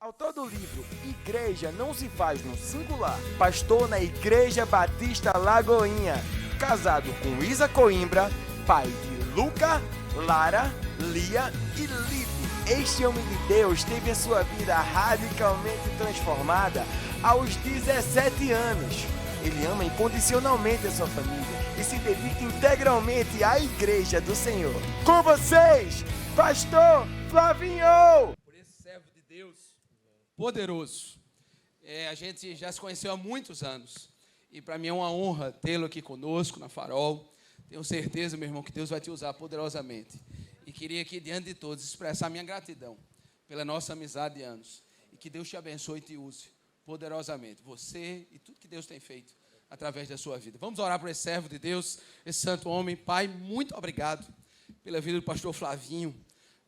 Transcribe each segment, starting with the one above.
Autor do livro Igreja Não Se Faz no Singular, pastor na Igreja Batista Lagoinha, casado com Isa Coimbra, pai de Luca, Lara, Lia e Lipe. Este homem de Deus teve a sua vida radicalmente transformada aos 17 anos. Ele ama incondicionalmente a sua família e se dedica integralmente à Igreja do Senhor. Com vocês, Pastor Flavinho! Por esse servo de Deus poderoso. A gente já se conheceu há muitos anos. E para mim é uma honra tê-lo aqui conosco na Farol. Tenho certeza, meu irmão, que Deus vai te usar poderosamente. E queria aqui, diante de todos, expressar minha gratidão pela nossa amizade de anos. E que Deus te abençoe e te use poderosamente. Você e tudo que Deus tem feito através da sua vida. Vamos orar por esse servo de Deus, esse santo homem. Pai, muito obrigado pela vida do pastor Flavinho,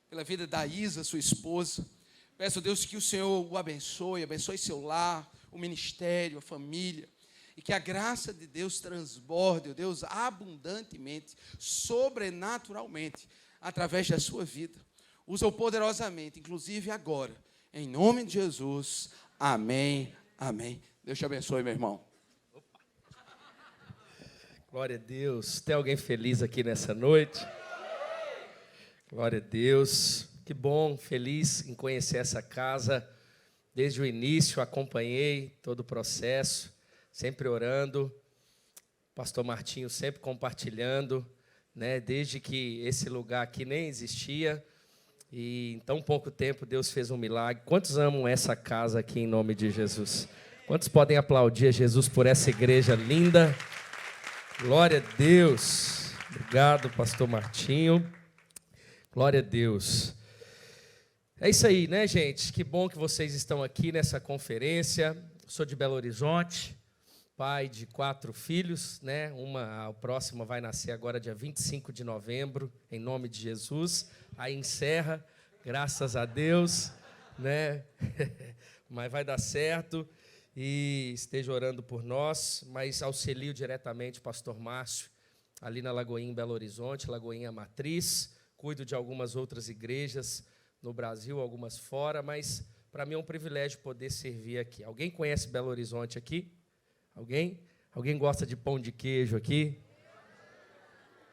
pela vida da Isa, sua esposa. Peço, Deus, que o Senhor o abençoe seu lar, o ministério, a família. E que a graça de Deus transborde, Deus, abundantemente, sobrenaturalmente, através da sua vida. Usa-o poderosamente, inclusive agora. Em nome de Jesus. Amém. Amém. Deus te abençoe, meu irmão. Glória a Deus. Tem alguém feliz aqui nessa noite? Glória a Deus. Que bom, feliz em conhecer essa casa. Desde o início acompanhei todo o processo, sempre orando. Pastor Martinho sempre compartilhando, né? Desde que esse lugar aqui nem existia. E em tão pouco tempo Deus fez um milagre. Quantos amam essa casa aqui em nome de Jesus? Quantos podem aplaudir a Jesus por essa igreja linda? Glória a Deus. Obrigado, pastor Martinho. Glória a Deus. É isso aí, né, gente? Que bom que vocês estão aqui nessa conferência. Sou de Belo Horizonte, pai de 4 filhos, né? A próxima vai nascer agora dia 25 de novembro, em nome de Jesus. Aí encerra, graças a Deus, né? Mas vai dar certo. E esteja orando por nós, mas auxilio diretamente o pastor Márcio, ali na Lagoinha, em Belo Horizonte, Lagoinha Matriz. Cuido de algumas outras igrejas no Brasil, algumas fora, mas para mim é um privilégio poder servir aqui. Alguém conhece Belo Horizonte aqui? Alguém? Alguém gosta de pão de queijo aqui?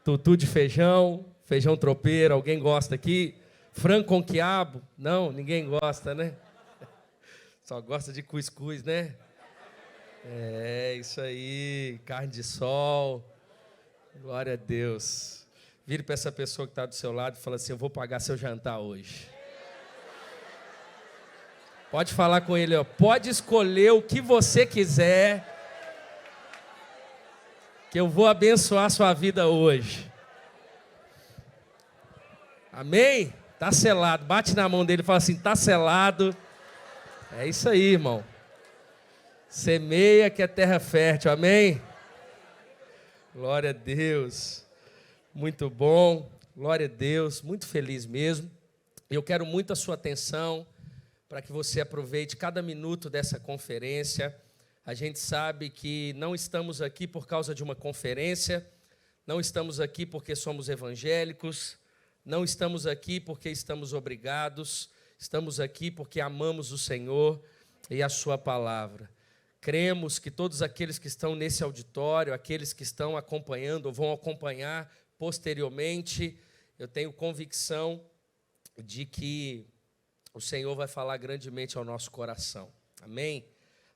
Tutu de feijão, feijão tropeiro, alguém gosta aqui? Frango com quiabo? Não, ninguém gosta, né? Só gosta de cuscuz, né? É, isso aí, carne de sol. Glória a Deus. Vire para essa pessoa que está do seu lado e fala assim: eu vou pagar seu jantar hoje. Pode falar com ele, ó, pode escolher o que você quiser, que eu vou abençoar a sua vida hoje. Amém? Está selado. Bate na mão dele e fala assim: está selado. É isso aí, irmão. Semeia que é terra fértil, amém? Glória a Deus. Muito bom, glória a Deus, muito feliz mesmo. Eu quero muito a sua atenção para que você aproveite cada minuto dessa conferência. A gente sabe que não estamos aqui por causa de uma conferência, não estamos aqui porque somos evangélicos, não estamos aqui porque estamos obrigados, estamos aqui porque amamos o Senhor e a sua palavra. Cremos que todos aqueles que estão nesse auditório, aqueles que estão acompanhando ou vão acompanhar posteriormente, eu tenho convicção de que o Senhor vai falar grandemente ao nosso coração. Amém?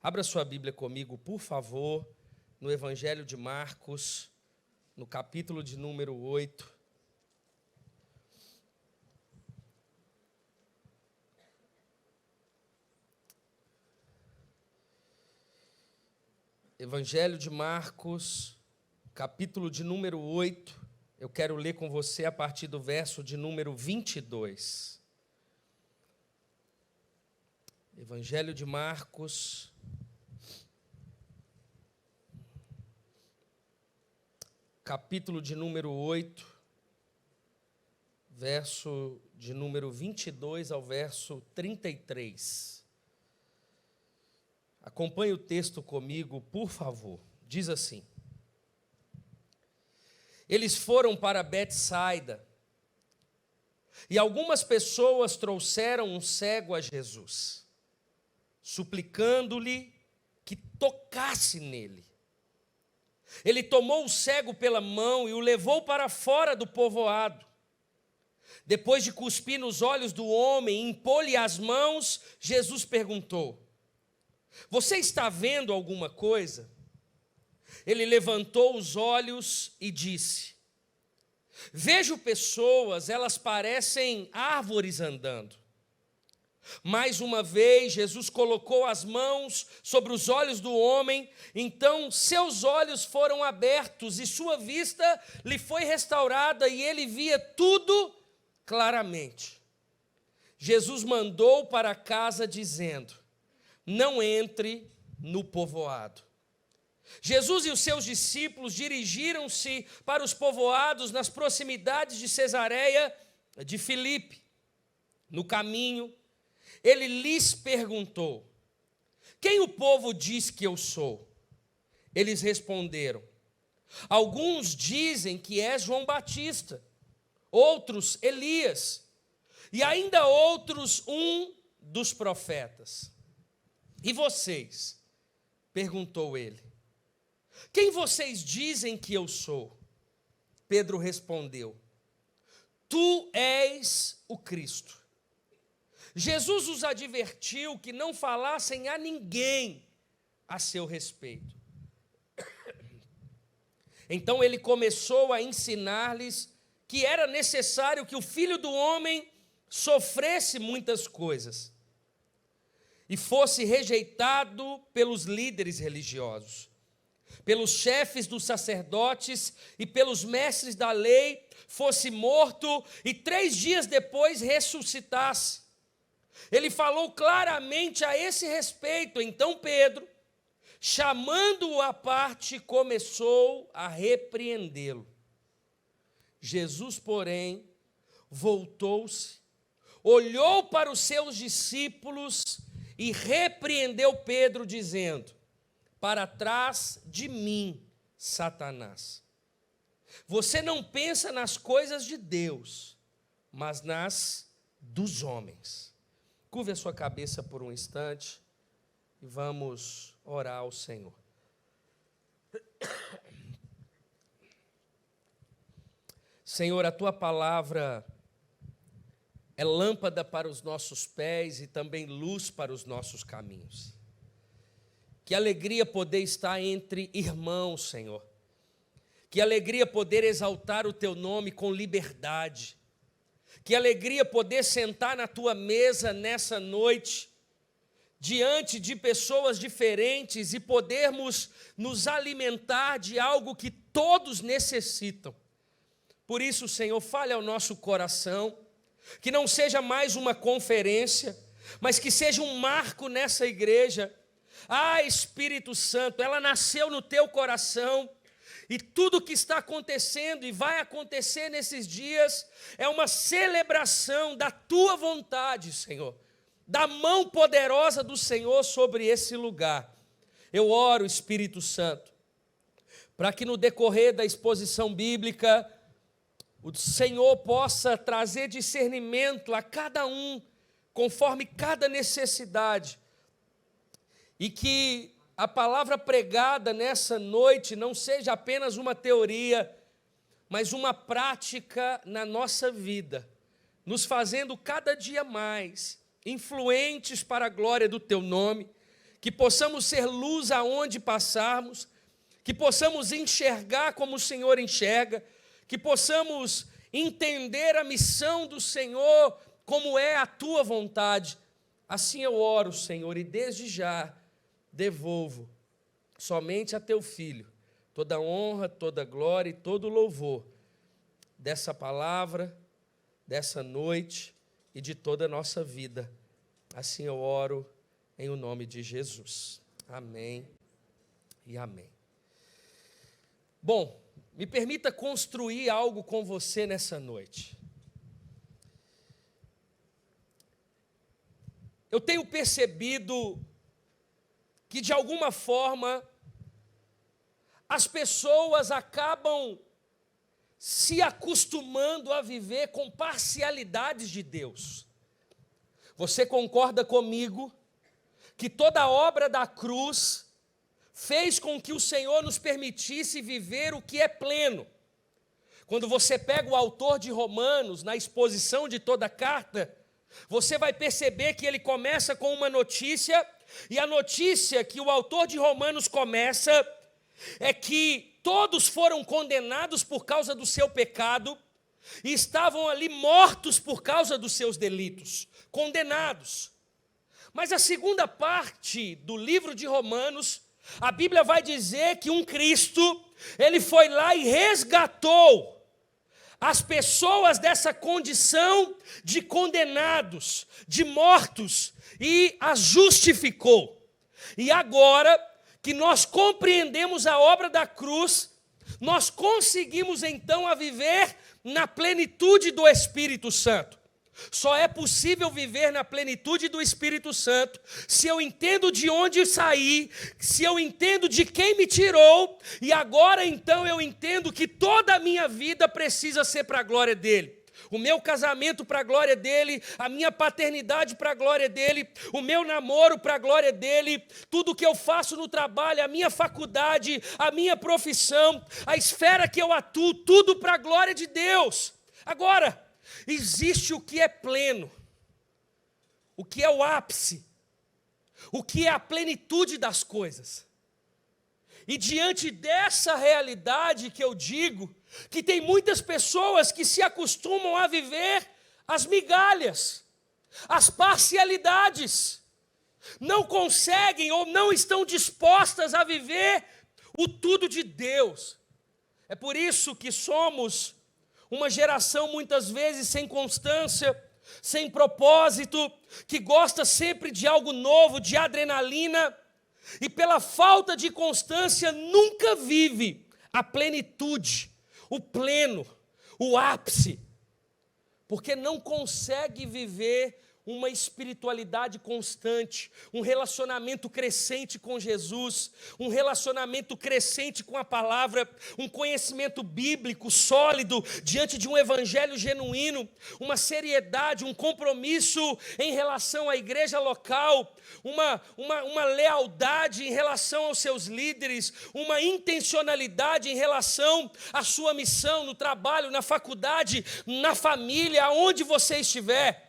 Abra sua Bíblia comigo, por favor, no Evangelho de Marcos, no capítulo de número 8. Evangelho de Marcos, capítulo de número 8. Eu quero ler com você a partir do verso de número 22. Evangelho de Marcos, capítulo de número 8, verso de número 22 ao verso 33. Acompanhe o texto comigo, por favor. Diz assim: eles foram para Betsaida, e algumas pessoas trouxeram um cego a Jesus. suplicando-lhe que tocasse nele. Ele tomou o cego pela mão e o levou para fora do povoado. Depois de cuspir nos olhos do homem e impor-lhe as mãos, Jesus perguntou: você está vendo alguma coisa? Ele levantou os olhos e disse: vejo pessoas, elas parecem árvores andando. Mais uma vez, Jesus colocou as mãos sobre os olhos do homem, então seus olhos foram abertos e sua vista lhe foi restaurada e ele via tudo claramente. Jesus mandou para casa dizendo: não entre no povoado. Jesus e os seus discípulos dirigiram-se para os povoados nas proximidades de Cesareia de Filipe. No caminho, ele lhes perguntou: quem o povo diz que eu sou? Eles responderam: alguns dizem que é João Batista, outros Elias, e ainda outros um dos profetas. E vocês? Perguntou ele. Quem vocês dizem que eu sou? Pedro respondeu: tu és o Cristo. Jesus os advertiu que não falassem a ninguém a seu respeito. Então ele começou a ensinar-lhes que era necessário que o Filho do Homem sofresse muitas coisas e fosse rejeitado pelos líderes religiosos, pelos chefes dos sacerdotes e pelos mestres da lei, fosse morto e 3 dias depois ressuscitasse. Ele falou claramente a esse respeito. Então Pedro, chamando-o à parte, começou a repreendê-lo. Jesus, porém, voltou-se, olhou para os seus discípulos e repreendeu Pedro, dizendo: para trás de mim, Satanás. Você não pensa nas coisas de Deus, mas nas dos homens. Curve a sua cabeça por um instante e vamos orar ao Senhor. Senhor, a tua palavra é lâmpada para os nossos pés e também luz para os nossos caminhos. Que alegria poder estar entre irmãos, Senhor. Que alegria poder exaltar o teu nome com liberdade. Que alegria poder sentar na tua mesa nessa noite, diante de pessoas diferentes e podermos nos alimentar de algo que todos necessitam. Por isso, Senhor, fale ao nosso coração, que não seja mais uma conferência, mas que seja um marco nessa igreja. Ah, Espírito Santo, ela nasceu no teu coração, e tudo que está acontecendo e vai acontecer nesses dias é uma celebração da tua vontade, Senhor, da mão poderosa do Senhor sobre esse lugar. Eu oro, Espírito Santo, para que no decorrer da exposição bíblica o Senhor possa trazer discernimento a cada um, conforme cada necessidade, e que a palavra pregada nessa noite não seja apenas uma teoria, mas uma prática na nossa vida, nos fazendo cada dia mais influentes para a glória do teu nome, que possamos ser luz aonde passarmos, que possamos enxergar como o Senhor enxerga, que possamos entender a missão do Senhor, como é a tua vontade. Assim eu oro, Senhor, e desde já devolvo somente a teu Filho toda honra, toda glória e todo louvor dessa palavra, dessa noite e de toda a nossa vida. Assim eu oro em o nome de Jesus. Amém e amém. Bom, me permita construir algo com você nessa noite. Eu tenho percebido que, de alguma forma, as pessoas acabam se acostumando a viver com parcialidades de Deus. Você concorda comigo que toda a obra da cruz fez com que o Senhor nos permitisse viver o que é pleno. Quando você pega o autor de Romanos, na exposição de toda a carta, você vai perceber que ele começa com uma notícia, e a notícia que o autor de Romanos começa é que todos foram condenados por causa do seu pecado, e estavam ali mortos por causa dos seus delitos, condenados. Mas a segunda parte do livro de Romanos, a Bíblia vai dizer que um Cristo, ele foi lá e resgatou as pessoas dessa condição de condenados, de mortos, e as justificou. E agora que nós compreendemos a obra da cruz, nós conseguimos então a viver na plenitude do Espírito Santo. Só é possível viver na plenitude do Espírito Santo se eu entendo de onde saí, se eu entendo de quem me tirou, e agora então eu entendo que toda a minha vida precisa ser para a glória dele. O meu casamento para a glória dele, a minha paternidade para a glória dele, o meu namoro para a glória dele, tudo que eu faço no trabalho, a minha faculdade, a minha profissão, a esfera que eu atuo, tudo para a glória de Deus. Agora, existe o que é pleno, o que é o ápice, o que é a plenitude das coisas. E diante dessa realidade que eu digo, que tem muitas pessoas que se acostumam a viver as migalhas, as parcialidades, não conseguem ou não estão dispostas a viver o tudo de Deus. É por isso que somos uma geração muitas vezes sem constância, sem propósito, que gosta sempre de algo novo, de adrenalina, e pela falta de constância nunca vive a plenitude, o pleno, o ápice, porque não consegue viver uma espiritualidade constante, um relacionamento crescente com Jesus, um relacionamento crescente com a palavra, um conhecimento bíblico sólido diante de um evangelho genuíno, uma seriedade, um compromisso em relação à igreja local, uma lealdade em relação aos seus líderes, uma intencionalidade em relação à sua missão no trabalho, na faculdade, na família, aonde você estiver.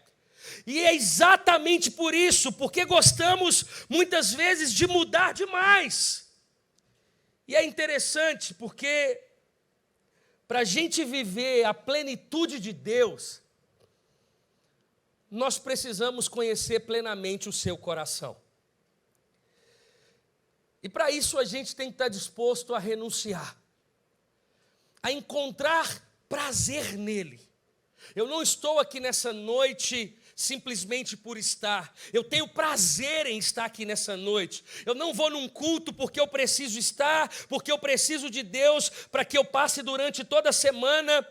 E é exatamente por isso, porque gostamos muitas vezes de mudar demais. E é interessante porque para a gente viver a plenitude de Deus, nós precisamos conhecer plenamente o seu coração. E para isso a gente tem que estar disposto a renunciar, a encontrar prazer nele. Eu não estou aqui nessa noite simplesmente por estar. Eu tenho prazer em estar aqui nessa noite. Eu não vou num culto porque eu preciso estar, porque eu preciso de Deus para que eu passe durante toda a semana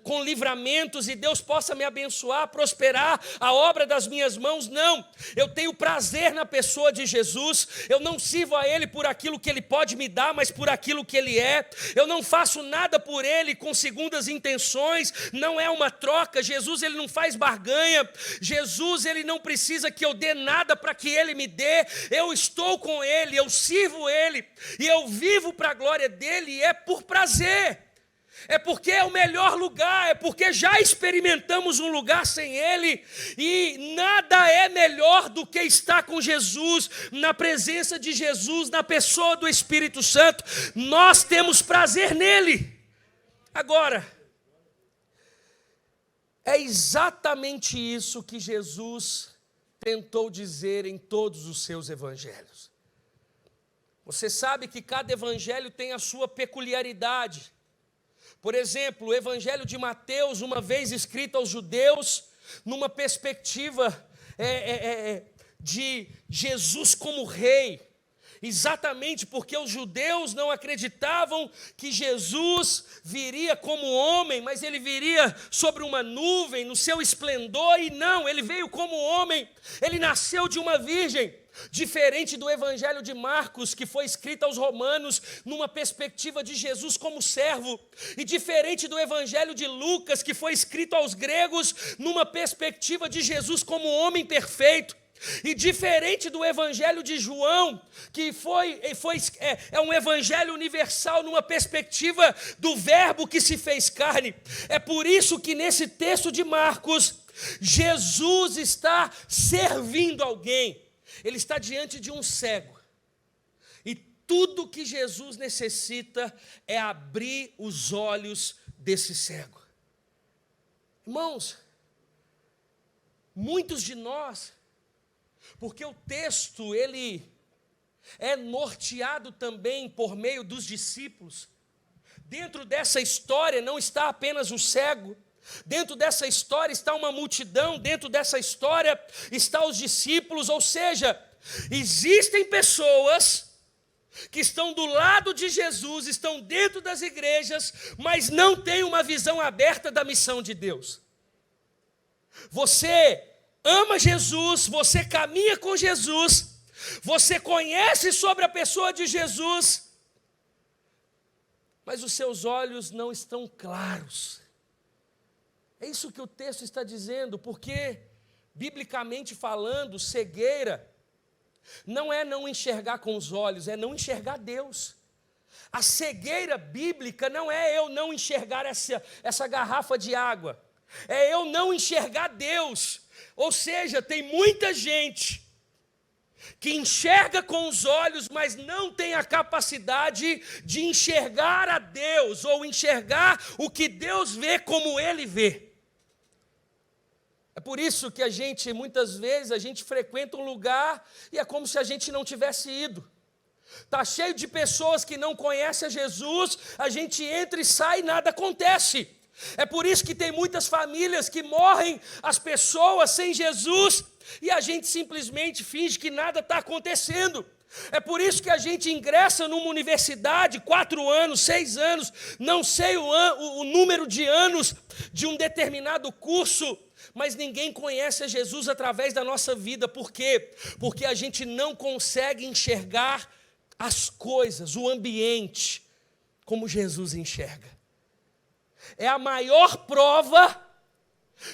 com livramentos e Deus possa me abençoar, prosperar a obra das minhas mãos. Não, eu tenho prazer na pessoa de Jesus. Eu não sirvo a Ele por aquilo que Ele pode me dar, mas por aquilo que Ele é. Eu não faço nada por Ele com segundas intenções, não é uma troca. Jesus, Ele não faz barganha. Jesus, Ele não precisa que eu dê nada para que Ele me dê. Eu estou com Ele, eu sirvo Ele, e eu vivo para a glória dEle, e é por prazer. É porque é o melhor lugar, é porque já experimentamos um lugar sem Ele, e nada é melhor do que estar com Jesus, na presença de Jesus, na pessoa do Espírito Santo. Nós temos prazer nele. Agora, é exatamente isso que Jesus tentou dizer em todos os seus evangelhos. Você sabe que cada evangelho tem a sua peculiaridade. Por exemplo, o evangelho de Mateus, uma vez escrito aos judeus, numa perspectiva de Jesus como rei. Exatamente porque os judeus não acreditavam que Jesus viria como homem, mas ele viria sobre uma nuvem, no seu esplendor, e não, ele veio como homem, ele nasceu de uma virgem. Diferente do evangelho de Marcos, que foi escrito aos romanos, numa perspectiva de Jesus como servo, e diferente do evangelho de Lucas, que foi escrito aos gregos, numa perspectiva de Jesus como homem perfeito. E diferente do evangelho de João, que é um evangelho universal numa perspectiva do verbo que se fez carne, é por isso que nesse texto de Marcos, Jesus está servindo alguém. Ele está diante de um cego. E tudo que Jesus necessita é abrir os olhos desse cego. Irmãos, muitos de nós, porque o texto ele é norteado também por meio dos discípulos. Dentro dessa história não está apenas o cego, dentro dessa história está uma multidão, dentro dessa história estão os discípulos, ou seja, existem pessoas que estão do lado de Jesus, estão dentro das igrejas, mas não têm uma visão aberta da missão de Deus. Você ama Jesus, você caminha com Jesus, você conhece sobre a pessoa de Jesus, mas os seus olhos não estão claros. É isso que o texto está dizendo, porque, biblicamente falando, cegueira não é não enxergar com os olhos, é não enxergar Deus. A cegueira bíblica não é eu não enxergar essa garrafa de água, é eu não enxergar Deus. Ou seja, tem muita gente que enxerga com os olhos, mas não tem a capacidade de enxergar a Deus, ou enxergar o que Deus vê como Ele vê. É por isso que muitas vezes, a gente frequenta um lugar e é como se a gente não tivesse ido. Está cheio de pessoas que não conhecem a Jesus, a gente entra e sai e nada acontece. É por isso que tem muitas famílias que morrem as pessoas sem Jesus e a gente simplesmente finge que nada está acontecendo. É por isso que a gente ingressa numa universidade, 4 anos, 6 anos, não sei o número de anos de um determinado curso, mas ninguém conhece a Jesus através da nossa vida. Por quê? Porque a gente não consegue enxergar as coisas, o ambiente, como Jesus enxerga. É a maior prova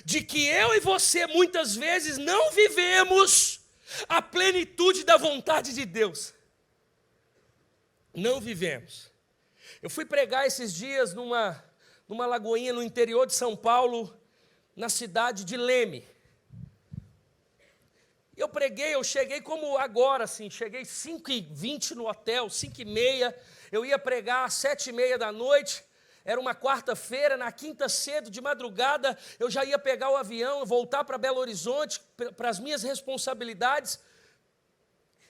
de que eu e você muitas vezes não vivemos a plenitude da vontade de Deus. Não vivemos. Eu fui pregar esses dias numa lagoinha no interior de São Paulo, na cidade de Leme. Eu cheguei como agora, assim, cheguei 5h20 no hotel, 5h30, eu ia pregar às 7h30 da noite, era uma quarta-feira, na quinta cedo, de madrugada, eu já ia pegar o avião, voltar para Belo Horizonte, para as minhas responsabilidades.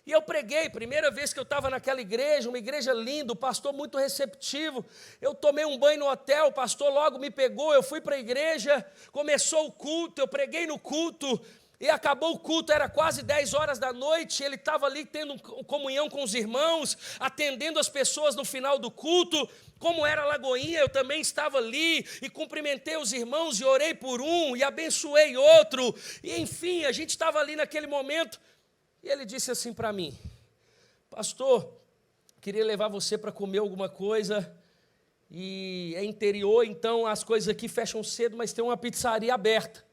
E eu preguei, primeira vez que eu estava naquela igreja, uma igreja linda, o pastor muito receptivo. Eu tomei um banho no hotel, o pastor logo me pegou, eu fui para a igreja, começou o culto, eu preguei no culto, e acabou o culto, era quase 10 horas da noite, ele estava ali tendo comunhão com os irmãos, atendendo as pessoas no final do culto. Como era a Lagoinha, eu também estava ali, e cumprimentei os irmãos, e orei por um, e abençoei outro, e enfim, a gente estava ali naquele momento, e ele disse assim para mim: pastor, queria levar você para comer alguma coisa, e é interior, então as coisas aqui fecham cedo, mas tem uma pizzaria aberta.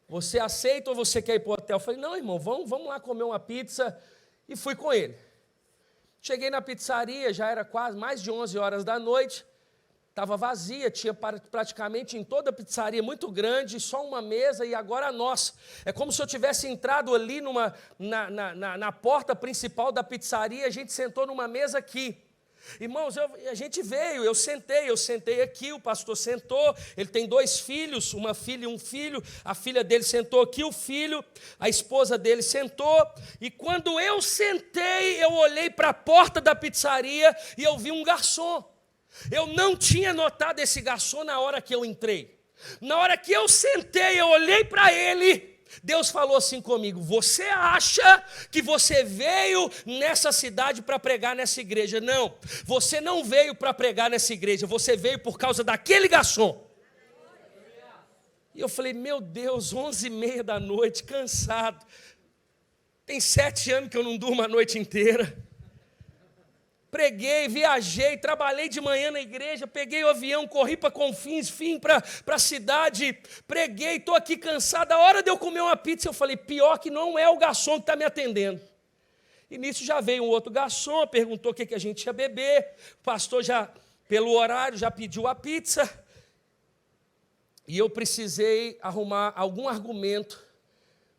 Você aceita ou você quer ir para o hotel? Eu falei: não, irmão, vamos lá comer uma pizza, e fui com ele. Cheguei na pizzaria, já era quase mais de 11 horas da noite, estava vazia, tinha praticamente em toda a pizzaria muito grande, só uma mesa e agora a nossa. É como se eu tivesse entrado ali na porta principal da pizzaria, a gente sentou numa mesa aqui. Irmãos, a gente veio, eu sentei aqui, o pastor sentou, ele tem 2 filhos, uma filha e um filho, a filha dele sentou aqui, o filho, a esposa dele sentou, e quando eu sentei, eu olhei para a porta da pizzaria e eu vi um garçom. Eu não tinha notado esse garçom na hora que eu entrei. Na hora que eu sentei, eu olhei para ele, Deus falou assim comigo: você acha que você veio nessa cidade para pregar nessa igreja? Não, você não veio para pregar nessa igreja, você veio por causa daquele garçom. E eu falei: meu Deus, 11h30 da noite, cansado. Tem 7 anos que eu não durmo a noite inteira. preguei, viajei, trabalhei de manhã na igreja, peguei o avião, corri para Confins, vim para a cidade, preguei, estou aqui cansado. A hora de eu comer uma pizza, eu falei, pior que não é o garçom que está me atendendo. E nisso já veio um outro garçom, perguntou o que a gente ia beber, o pastor já, pelo horário, já pediu a pizza, e eu precisei arrumar algum argumento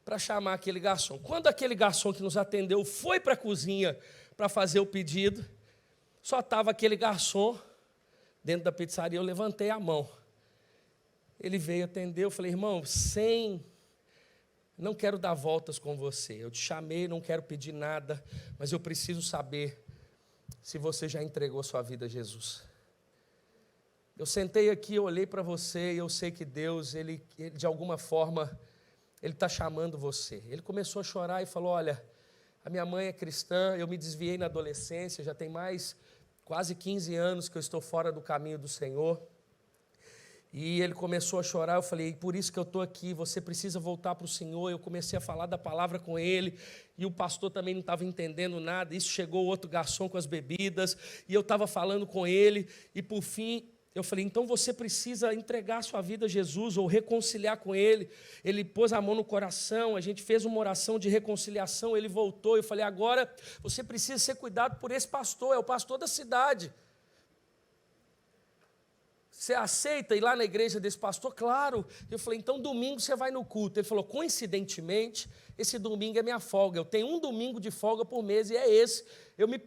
para chamar aquele garçom. Quando aquele garçom que nos atendeu foi para a cozinha para fazer o pedido, só estava aquele garçom dentro da pizzaria, eu levantei a mão. Ele veio atender, eu falei, irmão, não quero dar voltas com você, eu te chamei, não quero pedir nada, mas eu preciso saber se você já entregou sua vida a Jesus. Eu sentei aqui, eu olhei para você e eu sei que Deus, ele de alguma forma, Ele está chamando você. Ele começou a chorar e falou, olha, a minha mãe é cristã, eu me desviei na adolescência, já tem quase 15 anos que eu estou fora do caminho do Senhor. E ele começou a chorar, eu falei, por isso que eu estou aqui, você precisa voltar para o Senhor. Eu comecei a falar da palavra com ele, e o pastor também não estava entendendo nada. Isso chegou outro garçom com as bebidas, e eu estava falando com ele, e por fim, eu falei, então você precisa entregar a sua vida a Jesus, ou reconciliar com Ele. Ele pôs a mão no coração, a gente fez uma oração de reconciliação, ele voltou, eu falei, agora você precisa ser cuidado por esse pastor, é o pastor da cidade. Você aceita ir lá na igreja desse pastor? Claro. Eu falei, então domingo você vai no culto. Ele falou, coincidentemente, esse domingo é minha folga, eu tenho um domingo de folga por mês, e é esse, eu me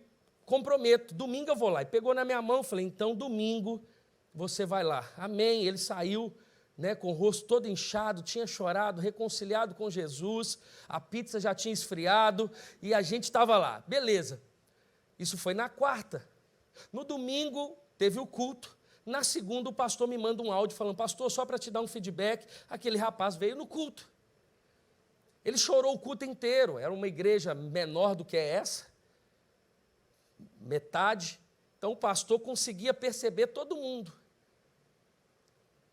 comprometo, domingo eu vou lá. E pegou na minha mão, eu falei, então domingo você vai lá. Amém. Ele saiu, com o rosto todo inchado, tinha chorado, reconciliado com Jesus, a pizza já tinha esfriado e a gente estava lá. Beleza. Isso foi na quarta. No domingo teve o culto. Na segunda o pastor me manda um áudio falando, pastor, só para te dar um feedback, aquele rapaz veio no culto. Ele chorou o culto inteiro. Era uma igreja menor do que essa, metade. Então o pastor conseguia perceber todo mundo.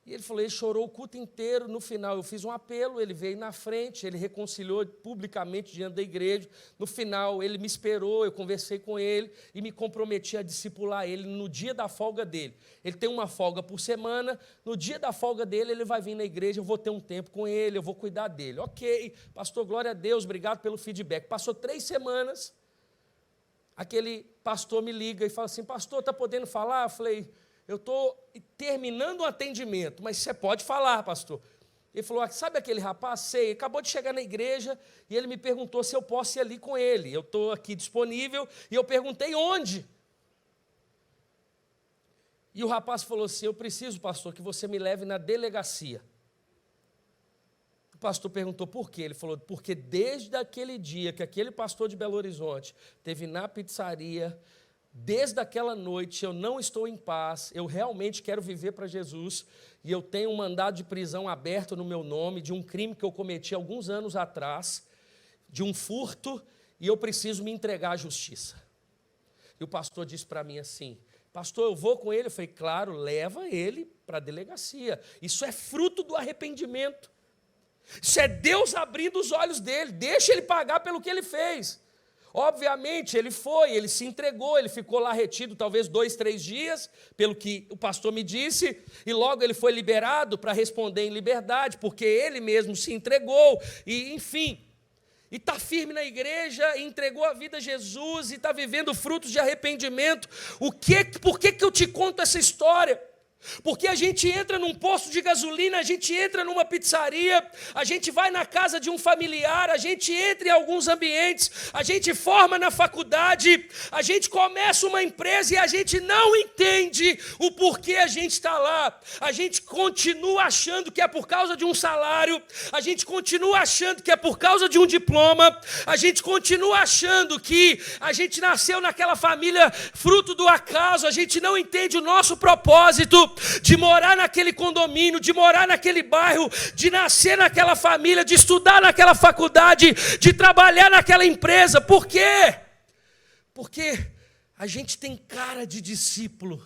E ele falou, ele chorou o culto inteiro. No final eu fiz um apelo, ele veio na frente, ele reconciliou publicamente diante da igreja. No final ele me esperou, eu conversei com ele e me comprometi a discipular ele no dia da folga dele. Ele tem uma folga por semana, no dia da folga dele ele vai vir na igreja, eu vou ter um tempo com ele, eu vou cuidar dele. Ok, pastor, glória a Deus, obrigado pelo feedback. Passou 3 semanas, aquele pastor me liga e fala assim, pastor, está podendo falar? Eu falei, eu estou terminando o atendimento, mas você pode falar, pastor. Ele falou, sabe aquele rapaz? Sei, acabou de chegar na igreja e ele me perguntou se eu posso ir ali com ele. Eu estou aqui disponível e eu perguntei onde. E o rapaz falou assim, eu preciso, pastor, que você me leve na delegacia. O pastor perguntou por quê? Ele falou, porque desde aquele dia que aquele pastor de Belo Horizonte esteve na pizzaria, desde aquela noite eu não estou em paz, eu realmente quero viver para Jesus, e eu tenho um mandado de prisão aberto no meu nome, de um crime que eu cometi alguns anos atrás, de um furto, e eu preciso me entregar à justiça. E o pastor disse para mim assim, pastor, eu vou com ele? Eu falei, claro, leva ele para a delegacia, isso é fruto do arrependimento, isso é Deus abrindo os olhos dele, deixa ele pagar pelo que ele fez. Obviamente, ele foi, ele se entregou, ele ficou lá retido talvez 2, 3 dias, pelo que o pastor me disse, e logo ele foi liberado para responder em liberdade, porque ele mesmo se entregou, e enfim, e está firme na igreja, entregou a vida a Jesus, e está vivendo frutos de arrependimento. Por que eu te conto essa história? Porque a gente entra num posto de gasolina, a gente entra numa pizzaria, a gente vai na casa de um familiar, a gente entra em alguns ambientes, a gente forma na faculdade, a gente começa uma empresa e a gente não entende o porquê a gente está lá. A gente continua achando que é por causa de um salário, a gente continua achando que é por causa de um diploma, a gente continua achando que a gente nasceu naquela família fruto do acaso, a gente não entende o nosso propósito de morar naquele condomínio, de morar naquele bairro, de nascer naquela família, de estudar naquela faculdade, de trabalhar naquela empresa. Por quê? Porque a gente tem cara de discípulo,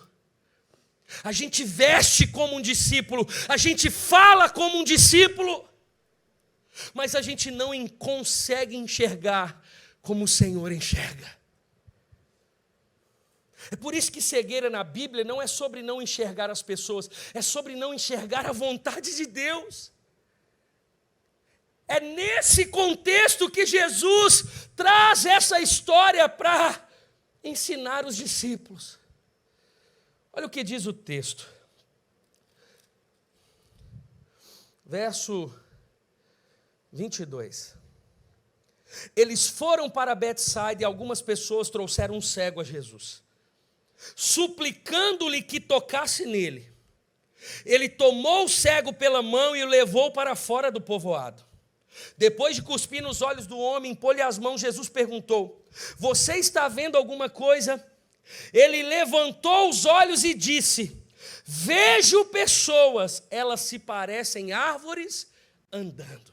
a gente veste como um discípulo, a gente fala como um discípulo, mas a gente não consegue enxergar como o Senhor enxerga. É por isso que cegueira na Bíblia não é sobre não enxergar as pessoas, é sobre não enxergar a vontade de Deus. É nesse contexto que Jesus traz essa história para ensinar os discípulos. Olha o que diz o texto. Verso 22. Eles foram para Betsaida e algumas pessoas trouxeram um cego a Jesus, suplicando-lhe que tocasse nele. Ele tomou o cego pela mão e o levou para fora do povoado. Depois de cuspir nos olhos do homem, pôr-lhe as mãos, Jesus perguntou: você está vendo alguma coisa? Ele levantou os olhos e disse: vejo pessoas, elas se parecem árvores andando.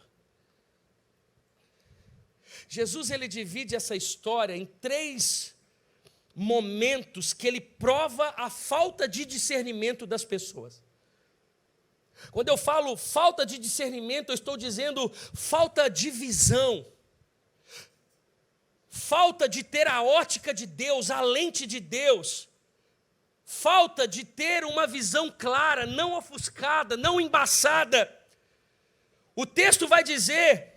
Jesus, ele divide essa história em 3 momentos que ele prova a falta de discernimento das pessoas. Quando eu falo falta de discernimento, eu estou dizendo falta de visão, falta de ter a ótica de Deus, a lente de Deus, falta de ter uma visão clara, não ofuscada, não embaçada. O texto vai dizer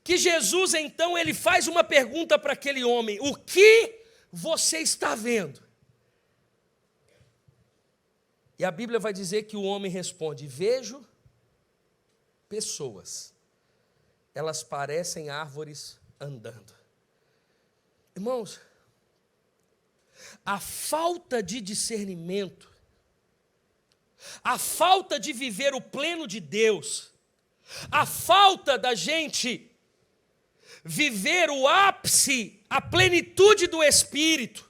que Jesus, então, ele faz uma pergunta para aquele homem: o que você está vendo? E a Bíblia vai dizer que o homem responde: vejo pessoas, elas parecem árvores andando. Irmãos, a falta de discernimento, a falta de viver o pleno de Deus, a falta da gente viver o ápice, a plenitude do Espírito,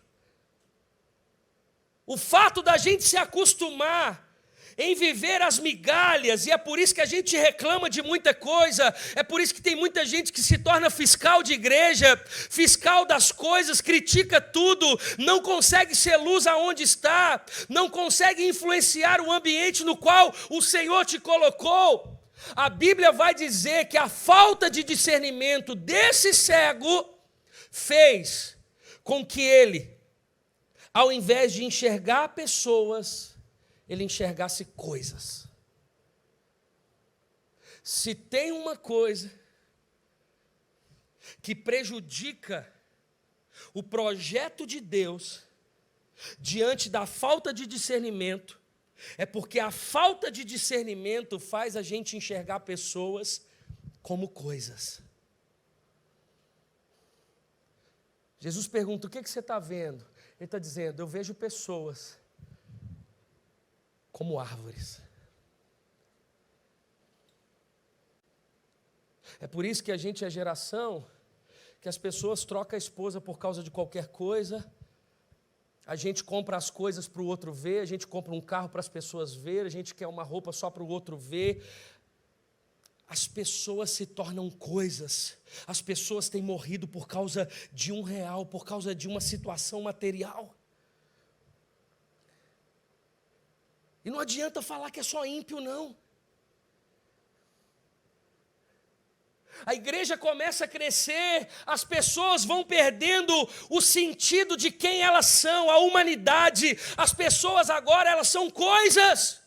o fato da gente se acostumar em viver as migalhas, e é por isso que a gente reclama de muita coisa, é por isso que tem muita gente que se torna fiscal de igreja, fiscal das coisas, critica tudo, não consegue ser luz aonde está, não consegue influenciar o ambiente no qual o Senhor te colocou. A Bíblia vai dizer que a falta de discernimento desse cego fez com que ele, ao invés de enxergar pessoas, ele enxergasse coisas. Se tem uma coisa que prejudica o projeto de Deus diante da falta de discernimento, é porque a falta de discernimento faz a gente enxergar pessoas como coisas. Jesus pergunta: o que você está vendo? Ele está dizendo: eu vejo pessoas como árvores. É por isso que a gente é geração que as pessoas trocam a esposa por causa de qualquer coisa, a gente compra as coisas para o outro ver, a gente compra um carro para as pessoas ver, a gente quer uma roupa só para o outro ver. As pessoas se tornam coisas, as pessoas têm morrido por causa de R$1, por causa de uma situação material. E não adianta falar que é só ímpio, não. A igreja começa a crescer, as pessoas vão perdendo o sentido de quem elas são, a humanidade. As pessoas agora, elas são coisas.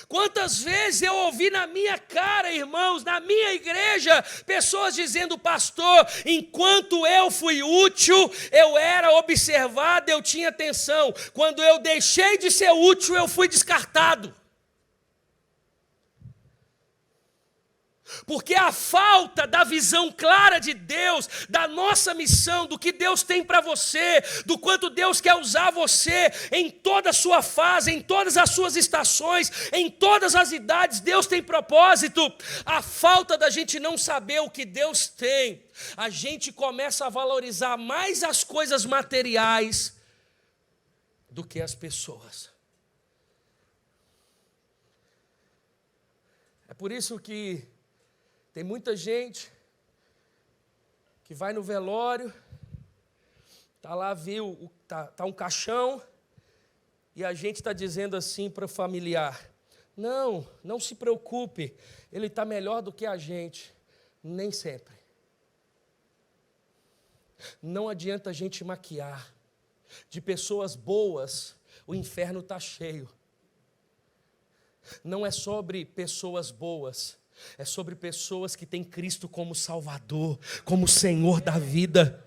Quantas vezes eu ouvi na minha cara, irmãos, na minha igreja, pessoas dizendo: pastor, enquanto eu fui útil, eu era observado, eu tinha atenção. Quando eu deixei de ser útil, eu fui descartado. Porque a falta da visão clara de Deus, da nossa missão, do que Deus tem para você, do quanto Deus quer usar você em toda a sua fase, em todas as suas estações, em todas as idades, Deus tem propósito. A falta da gente não saber o que Deus tem, a gente começa a valorizar mais as coisas materiais do que as pessoas. É por isso que tem muita gente que vai no velório, está lá, viu, tá um caixão, e a gente está dizendo assim para o familiar: não se preocupe, ele está melhor do que a gente. Nem sempre. Não adianta a gente maquiar. De pessoas boas, o inferno está cheio. Não é sobre pessoas boas, é sobre pessoas que têm Cristo como Salvador, como Senhor da vida.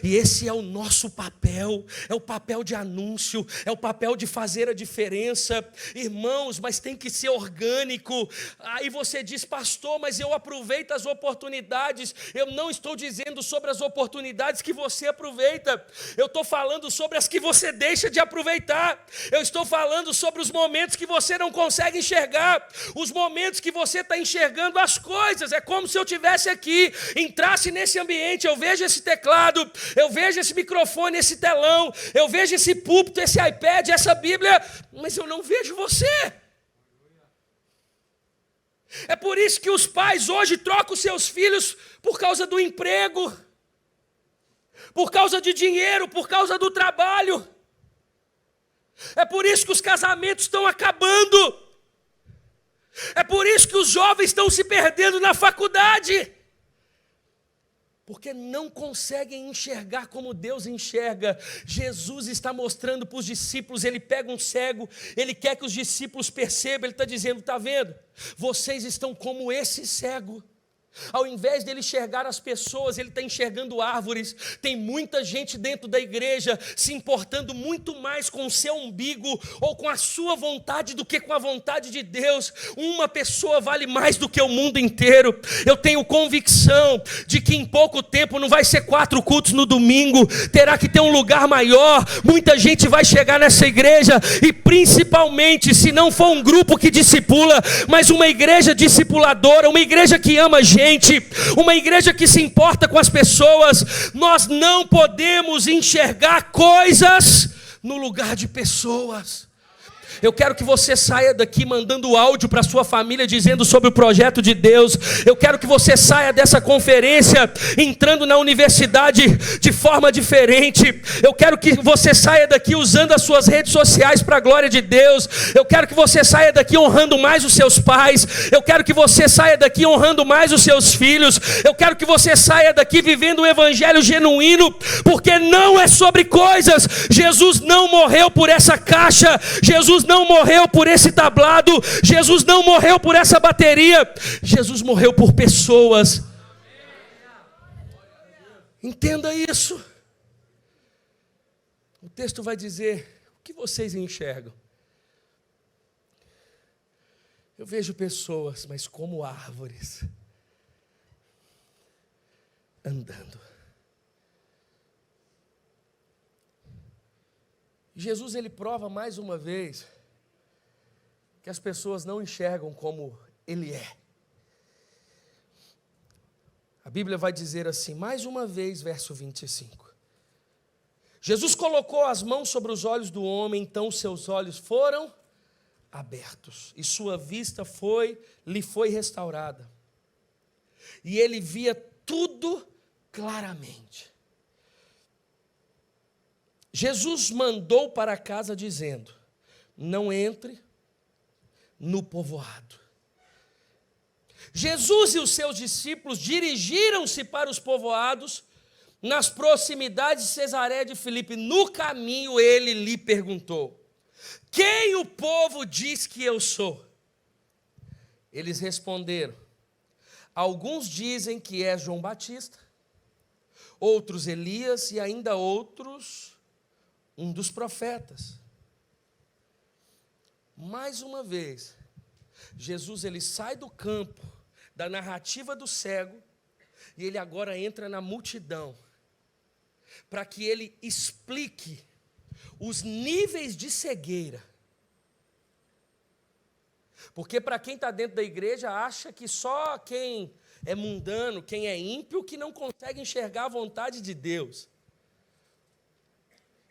E esse é o nosso papel, é o papel de anúncio, é o papel de fazer a diferença, irmãos, mas tem que ser orgânico. Aí você diz, pastor, mas eu aproveito as oportunidades. Eu não estou dizendo sobre as oportunidades que você aproveita, eu estou falando sobre as que você deixa de aproveitar. Eu estou falando sobre os momentos que você não consegue enxergar, os momentos que você está enxergando as coisas. É como se eu estivesse aqui, entrasse nesse ambiente, eu vejo esse teclado, eu vejo esse microfone, esse telão, eu vejo esse púlpito, esse iPad, essa Bíblia, mas eu não vejo você. É por isso que os pais hoje trocam seus filhos por causa do emprego, por causa de dinheiro, por causa do trabalho. É por isso que os casamentos estão acabando. É por isso que os jovens estão se perdendo na faculdade. Porque não conseguem enxergar como Deus enxerga. Jesus está mostrando para os discípulos, ele pega um cego, ele quer que os discípulos percebam, ele está dizendo, está vendo? Vocês estão como esse cego. Ao invés dele enxergar as pessoas, ele está enxergando árvores. Tem muita gente dentro da igreja se importando muito mais com o seu umbigo ou com a sua vontade do que com a vontade de Deus. Uma pessoa vale mais do que o mundo inteiro. Eu tenho convicção de que em pouco tempo não vai ser 4 cultos no domingo, terá que ter um lugar maior. Muita gente vai chegar nessa igreja e principalmente, se não for um grupo que discipula, mas uma igreja discipuladora, uma igreja que ama gente, uma igreja que se importa com as pessoas. Nós não podemos enxergar coisas no lugar de pessoas. Eu quero que você saia daqui mandando áudio para sua família dizendo sobre o projeto de Deus. Eu quero que você saia dessa conferência entrando na universidade de forma diferente. Eu quero que você saia daqui usando as suas redes sociais para a glória de Deus. Eu quero que você saia daqui honrando mais os seus pais. Eu quero que você saia daqui honrando mais os seus filhos. Eu quero que você saia daqui vivendo um evangelho genuíno, porque não é sobre coisas. Jesus não morreu por essa caixa. Jesus não morreu por esse tablado, Jesus não morreu por essa bateria, Jesus morreu por pessoas. Entenda isso. O texto vai dizer, o que vocês enxergam? Eu vejo pessoas, mas como árvores, andando. Jesus, ele prova mais uma vez que as pessoas não enxergam como ele é. A Bíblia vai dizer assim, mais uma vez, verso 25. Jesus colocou as mãos sobre os olhos do homem, então seus olhos foram abertos, e sua vista lhe foi restaurada. E ele via tudo claramente. Jesus mandou para casa dizendo, não entre no povoado. Jesus e os seus discípulos dirigiram-se para os povoados nas proximidades de Cesareia de Filipe. No caminho ele lhe perguntou, quem o povo diz que eu sou? Eles responderam, alguns dizem que é João Batista, outros Elias e ainda outros um dos profetas. Mais uma vez, Jesus ele sai do campo da narrativa do cego e ele agora entra na multidão para que ele explique os níveis de cegueira. Porque para quem está dentro da igreja acha que só quem é mundano, quem é ímpio, que não consegue enxergar a vontade de Deus.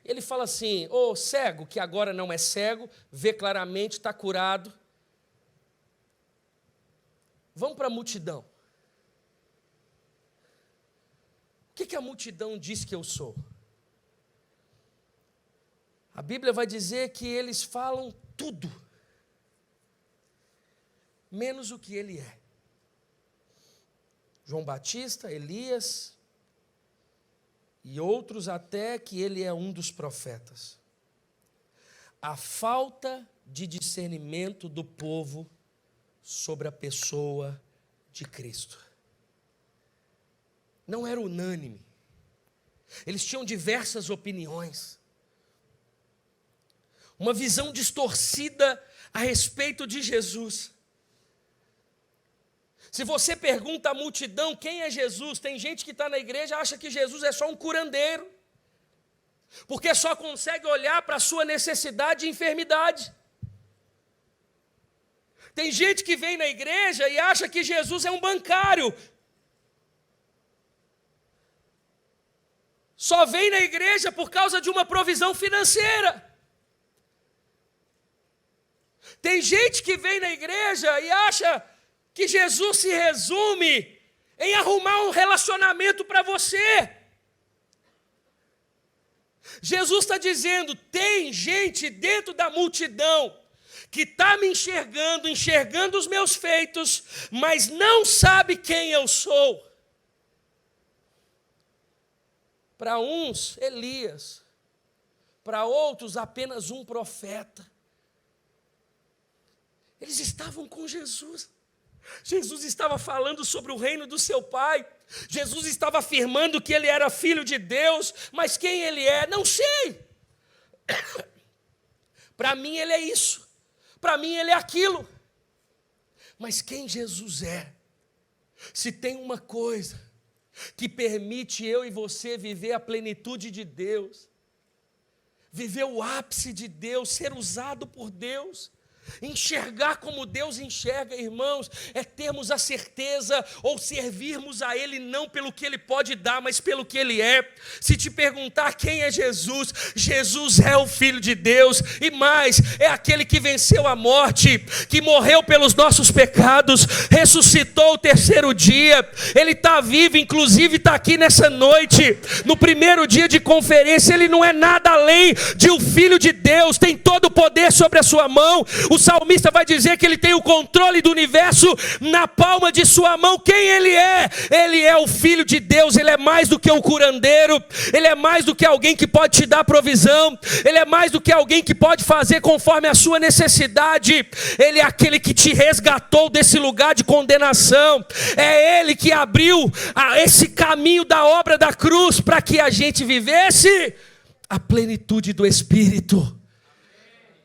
Ele fala assim, ô cego, que agora não é cego, vê claramente, está curado. Vamos para a multidão. O que a multidão diz que eu sou? A Bíblia vai dizer que eles falam tudo, menos o que ele é. João Batista, Elias, e outros até que ele é um dos profetas. A falta de discernimento do povo sobre a pessoa de Cristo. Não era unânime. Eles tinham diversas opiniões. Uma visão distorcida a respeito de Jesus. Se você pergunta à multidão quem é Jesus, tem gente que está na igreja e acha que Jesus é só um curandeiro, porque só consegue olhar para a sua necessidade e enfermidade. Tem gente que vem na igreja e acha que Jesus é um bancário. Só vem na igreja por causa de uma provisão financeira. Tem gente que vem na igreja e acha que Jesus se resume em arrumar um relacionamento para você. Jesus está dizendo, tem gente dentro da multidão que está me enxergando os meus feitos, mas não sabe quem eu sou. Para uns, Elias. Para outros, apenas um profeta. Eles estavam com Jesus. Jesus estava falando sobre o reino do seu Pai. Jesus estava afirmando que ele era filho de Deus. Mas quem ele é? Não sei. Para mim ele é isso. Para mim ele é aquilo. Mas quem Jesus é? Se tem uma coisa que permite eu e você viver a plenitude de Deus, viver o ápice de Deus, ser usado por Deus, enxergar como Deus enxerga, irmãos, é termos a certeza ou servirmos a Ele não pelo que Ele pode dar, mas pelo que Ele é. Se te perguntar quem é Jesus, Jesus é o Filho de Deus, e mais, é aquele que venceu a morte, que morreu pelos nossos pecados, ressuscitou o terceiro dia, Ele está vivo, inclusive está aqui nessa noite, no primeiro dia de conferência. Ele não é nada além de um Filho de Deus, tem todo o poder sobre a sua mão. O salmista vai dizer que ele tem o controle do universo na palma de sua mão. Quem ele é? Ele é o Filho de Deus. Ele é mais do que um curandeiro. Ele é mais do que alguém que pode te dar provisão. Ele é mais do que alguém que pode fazer conforme a sua necessidade. Ele é aquele que te resgatou desse lugar de condenação. É Ele que abriu esse caminho da obra da cruz para que a gente vivesse a plenitude do Espírito.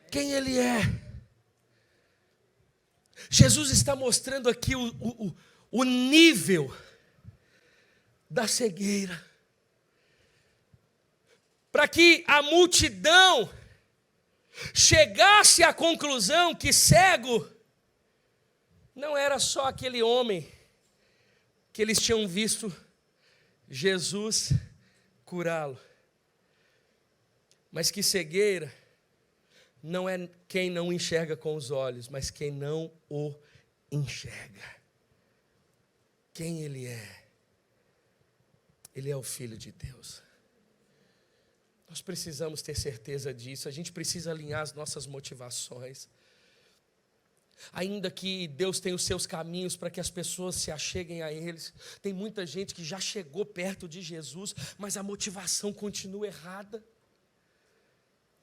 Quem Ele é? Jesus está mostrando aqui o nível da cegueira, para que a multidão chegasse à conclusão que cego não era só aquele homem que eles tinham visto Jesus curá-lo, mas que cegueira não é quem não enxerga com os olhos, mas quem não o enxerga. Quem Ele é? Ele é o Filho de Deus. Nós precisamos ter certeza disso. A gente precisa alinhar as nossas motivações. Ainda que Deus tenha os seus caminhos para que as pessoas se acheguem a eles, tem muita gente que já chegou perto de Jesus, mas a motivação continua errada.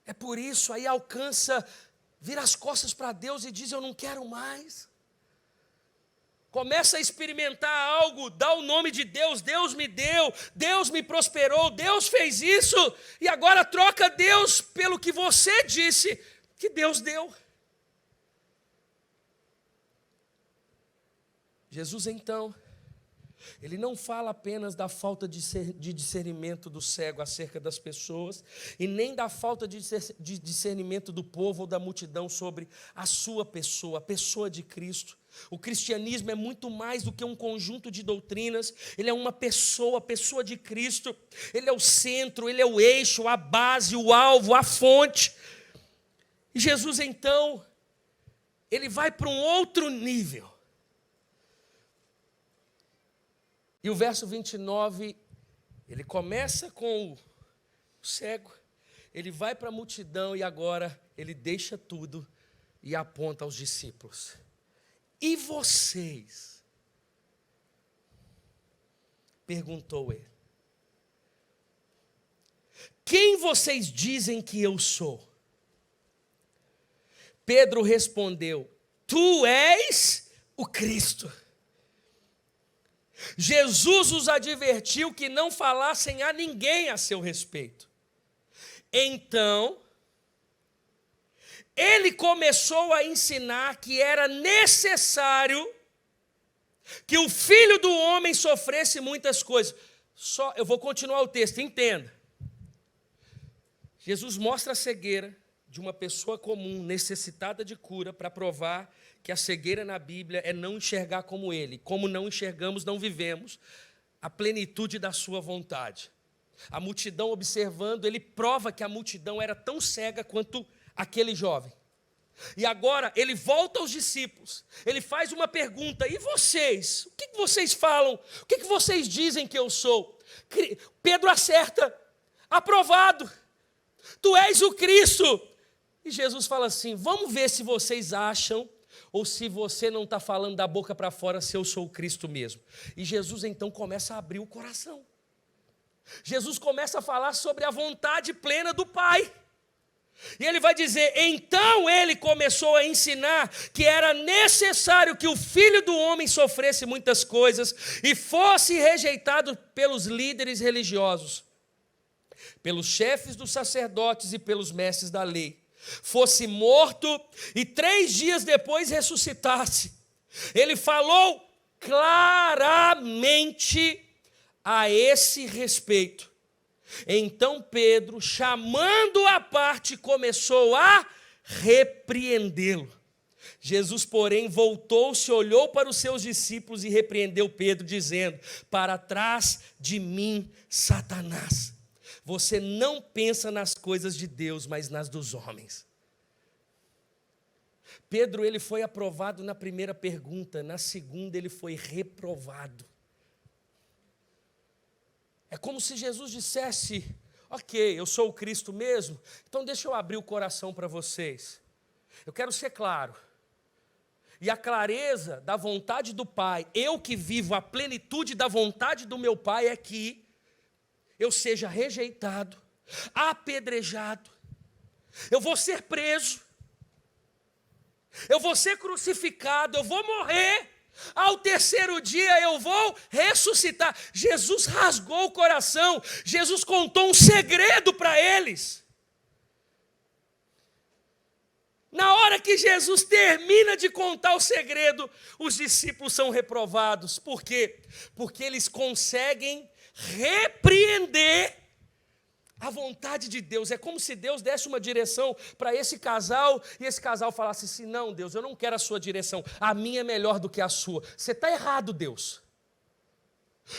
É por isso, aí alcança, vira as costas para Deus e diz, eu não quero mais. Começa a experimentar algo, dá o nome de Deus, Deus me deu, Deus me prosperou, Deus fez isso, e agora troca Deus pelo que você disse que Deus deu. Jesus então, Ele não fala apenas da falta de discernimento do cego acerca das pessoas, e nem da falta de discernimento do povo ou da multidão sobre a sua pessoa, a pessoa de Cristo. O cristianismo é muito mais do que um conjunto de doutrinas. Ele é uma pessoa, a pessoa de Cristo. Ele é o centro, ele é o eixo, a base, o alvo, a fonte. E Jesus então, ele vai para um outro nível. E o verso 29, ele começa com o cego, ele vai para a multidão e agora ele deixa tudo e aponta aos discípulos. E vocês? Perguntou ele. vocês dizem que eu sou? Pedro respondeu: tu és o Cristo. Jesus os advertiu que não falassem a ninguém a seu respeito. Então, ele começou a ensinar que era necessário que o Filho do Homem sofresse muitas coisas. Eu vou continuar o texto, entenda. Jesus mostra a cegueira de uma pessoa comum, necessitada de cura, para provar que a cegueira na Bíblia é não enxergar como ele. Como não enxergamos, não vivemos a plenitude da sua vontade. A multidão observando, ele prova que a multidão era tão cega quanto aquele jovem. E agora ele volta aos discípulos, ele faz uma pergunta: e vocês? O que vocês falam? O que vocês dizem que eu sou? Pedro acerta: aprovado, tu és o Cristo. E Jesus fala assim: vamos ver se vocês acham, ou se você não está falando da boca para fora, se eu sou o Cristo mesmo. E Jesus então começa a abrir o coração. Jesus começa a falar sobre a vontade plena do Pai. E ele vai dizer: então ele começou a ensinar que era necessário que o Filho do Homem sofresse muitas coisas e fosse rejeitado pelos líderes religiosos, pelos chefes dos sacerdotes e pelos mestres da lei, fosse morto e 3 dias depois ressuscitasse. Ele falou claramente a esse respeito. Então Pedro, chamando à parte, começou a repreendê-lo. Jesus, porém, voltou-se, olhou para os seus discípulos e repreendeu Pedro, dizendo: para trás de mim, Satanás. Você não pensa nas coisas de Deus, mas nas dos homens. Pedro, ele foi aprovado na primeira pergunta, na segunda ele foi reprovado. É como se Jesus dissesse: ok, eu sou o Cristo mesmo, então deixa eu abrir o coração para vocês. Eu quero ser claro. E a clareza da vontade do Pai, eu que vivo a plenitude da vontade do meu Pai, é que eu seja rejeitado, apedrejado, eu vou ser preso, eu vou ser crucificado, eu vou morrer. Ao 3º dia eu vou ressuscitar. Jesus rasgou o coração. Jesus contou um segredo para eles. Na hora que Jesus termina de contar o segredo, os discípulos são reprovados. Por quê? Porque eles conseguem repreender a vontade de Deus. É como se Deus desse uma direção para esse casal e esse casal falasse assim: não, Deus, eu não quero a sua direção, a minha é melhor do que a sua. Você está errado, Deus.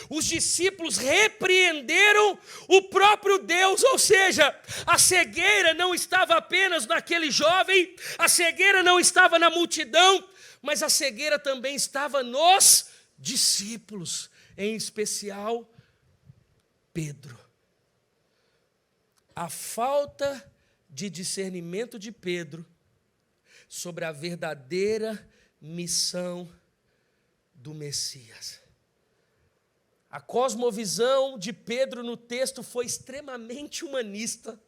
Os discípulos repreenderam o próprio Deus, ou seja, a cegueira não estava apenas naquele jovem, a cegueira não estava na multidão, mas a cegueira também estava nos discípulos, em especial Pedro. A falta de discernimento de Pedro sobre a verdadeira missão do Messias. A cosmovisão de Pedro no texto foi extremamente humanista.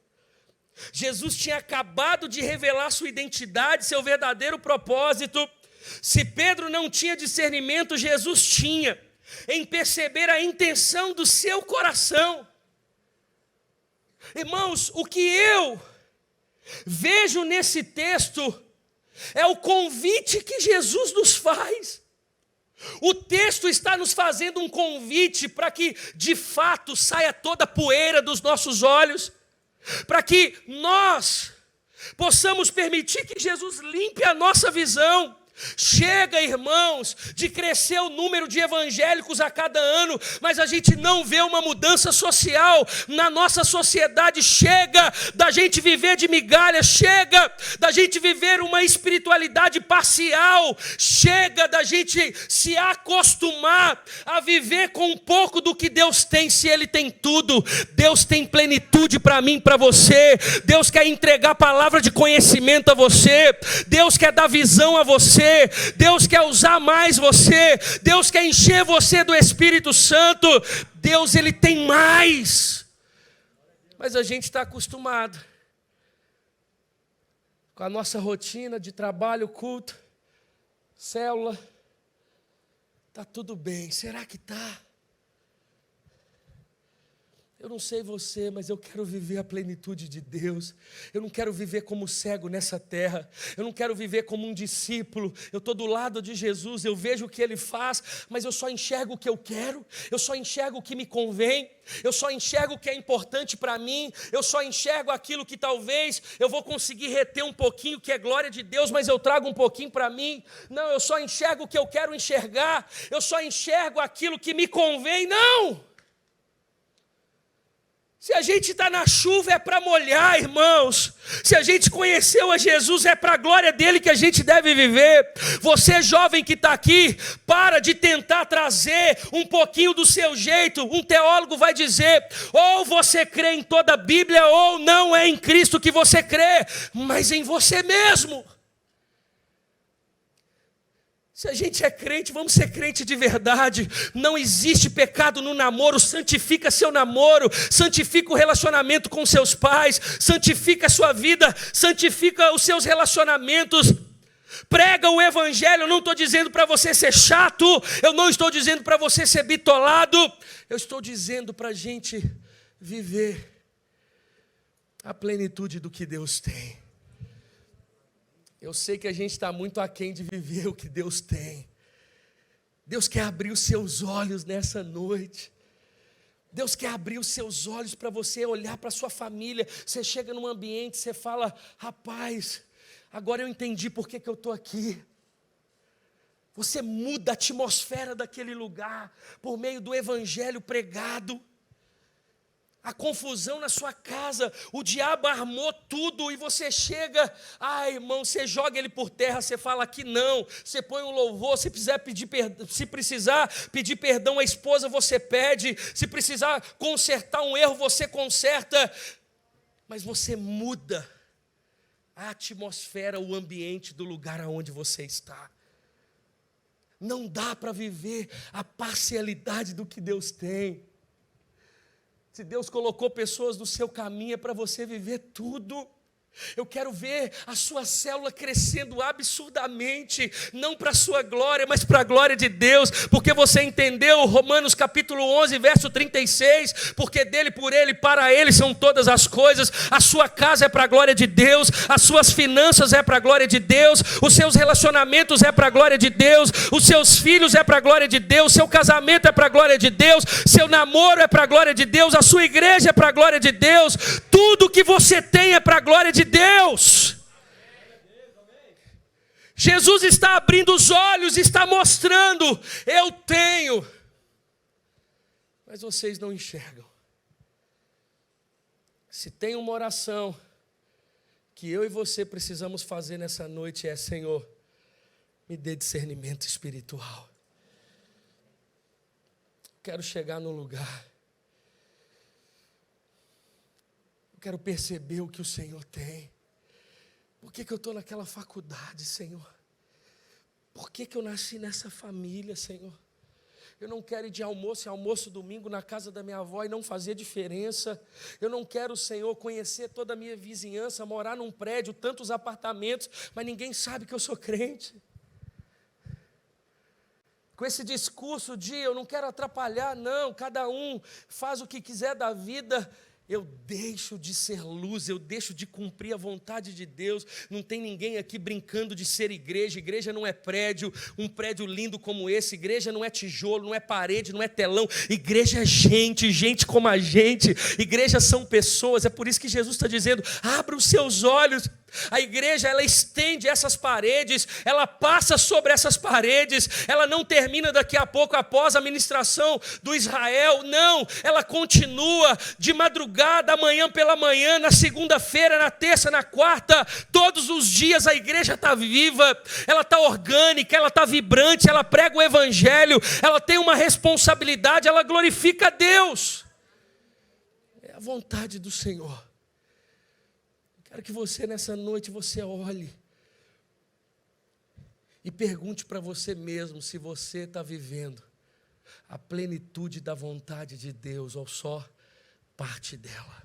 Jesus tinha acabado de revelar sua identidade, seu verdadeiro propósito. Se Pedro não tinha discernimento, Jesus tinha, em perceber a intenção do seu coração. Irmãos, o que eu vejo nesse texto é o convite que Jesus nos faz. O texto está nos fazendo um convite para que, de fato, saia toda a poeira dos nossos olhos, para que nós possamos permitir que Jesus limpe a nossa visão. Chega, irmãos, de crescer o número de evangélicos a cada ano, mas a gente não vê uma mudança social na nossa sociedade. Chega da gente viver de migalhas, chega da gente viver uma espiritualidade parcial, chega da gente se acostumar a viver com um pouco do que Deus tem, se Ele tem tudo. Deus tem plenitude para mim, para você. Deus quer entregar palavra de conhecimento a você, Deus quer dar visão a você, Deus quer usar mais você, Deus quer encher você do Espírito Santo. Deus, Ele tem mais. Mas a gente está acostumado com a nossa rotina de trabalho, culto, célula. Está tudo bem. Será que está? Eu não sei você, mas eu quero viver a plenitude de Deus. Eu não quero viver como cego nessa terra. Eu não quero viver como um discípulo. Eu estou do lado de Jesus, eu vejo o que Ele faz, mas eu só enxergo o que eu quero. Eu só enxergo o que me convém. Eu só enxergo o que é importante para mim. Eu só enxergo aquilo que talvez eu vou conseguir reter um pouquinho, que é glória de Deus, mas eu trago um pouquinho para mim. Não, eu só enxergo o que eu quero enxergar. Eu só enxergo aquilo que me convém. Não! Se a gente está na chuva é para molhar, irmãos. Se a gente conheceu a Jesus é para a glória dele que a gente deve viver. Você jovem que está aqui, para de tentar trazer um pouquinho do seu jeito. Um teólogo vai dizer, ou você crê em toda a Bíblia, ou não é em Cristo que você crê, mas em você mesmo. Se a gente é crente, vamos ser crente de verdade. Não existe pecado no namoro. Santifica seu namoro, santifica o relacionamento com seus pais, santifica a sua vida, santifica os seus relacionamentos. Prega o evangelho. Eu não estou dizendo para você ser chato, eu não estou dizendo para você ser bitolado, eu estou dizendo para a gente viver a plenitude do que Deus tem. Eu sei que a gente está muito aquém de viver o que Deus tem. Deus quer abrir os seus olhos nessa noite. Deus quer abrir os seus olhos para você olhar para a sua família. Você chega num ambiente, você fala, rapaz, agora eu entendi por que eu estou aqui. Você muda a atmosfera daquele lugar por meio do evangelho pregado. A confusão na sua casa, o diabo armou tudo e você chega, irmão, você joga ele por terra, você fala que não, você põe um louvor, se precisar pedir perdão à esposa, você pede, se precisar consertar um erro, você conserta, mas você muda a atmosfera, o ambiente do lugar aonde você está. Não dá para viver a parcialidade do que Deus tem. Se Deus colocou pessoas no seu caminho, é para você viver tudo. Eu quero ver a sua célula crescendo absurdamente, não para a sua glória, mas para a glória de Deus, porque você entendeu Romanos capítulo 11, verso 36, porque dele, por ele, para ele são todas as coisas. A sua casa é para a glória de Deus, as suas finanças é para a glória de Deus, os seus relacionamentos é para a glória de Deus, os seus filhos é para a glória de Deus, seu casamento é para a glória de Deus, seu namoro é para a glória de Deus, a sua igreja é para a glória de Deus, tudo que você tem é para a glória de Deus. Jesus está abrindo os olhos, está mostrando, eu tenho, mas vocês não enxergam. Se tem uma oração que eu e você precisamos fazer nessa noite é, Senhor, me dê discernimento espiritual. Quero chegar no lugar, quero perceber o que o Senhor tem. Por que eu estou naquela faculdade, Senhor? Por que eu nasci nessa família, Senhor? Eu não quero ir de almoço em almoço domingo na casa da minha avó e não fazer diferença. Eu não quero, Senhor, conhecer toda a minha vizinhança, morar num prédio, tantos apartamentos, mas ninguém sabe que eu sou crente. Com esse discurso de eu não quero atrapalhar, não, cada um faz o que quiser da vida. Eu deixo de ser luz, eu deixo de cumprir a vontade de Deus. Não tem ninguém aqui brincando de ser igreja. Igreja não é prédio, um prédio lindo como esse. Igreja não é tijolo, não é parede, não é telão. Igreja é gente, gente como a gente. Igreja são pessoas, é por isso que Jesus está dizendo, abra os seus olhos. A igreja, ela estende essas paredes, ela passa sobre essas paredes, ela não termina daqui a pouco após a ministração do Israel, não, ela continua de madrugada, amanhã pela manhã, na segunda-feira, na terça, na quarta, todos os dias a igreja está viva, ela está orgânica, ela está vibrante, ela prega o evangelho, ela tem uma responsabilidade, ela glorifica a Deus, é a vontade do Senhor. Quero que você nessa noite, você olhe e pergunte para você mesmo se você está vivendo a plenitude da vontade de Deus ou só parte dela.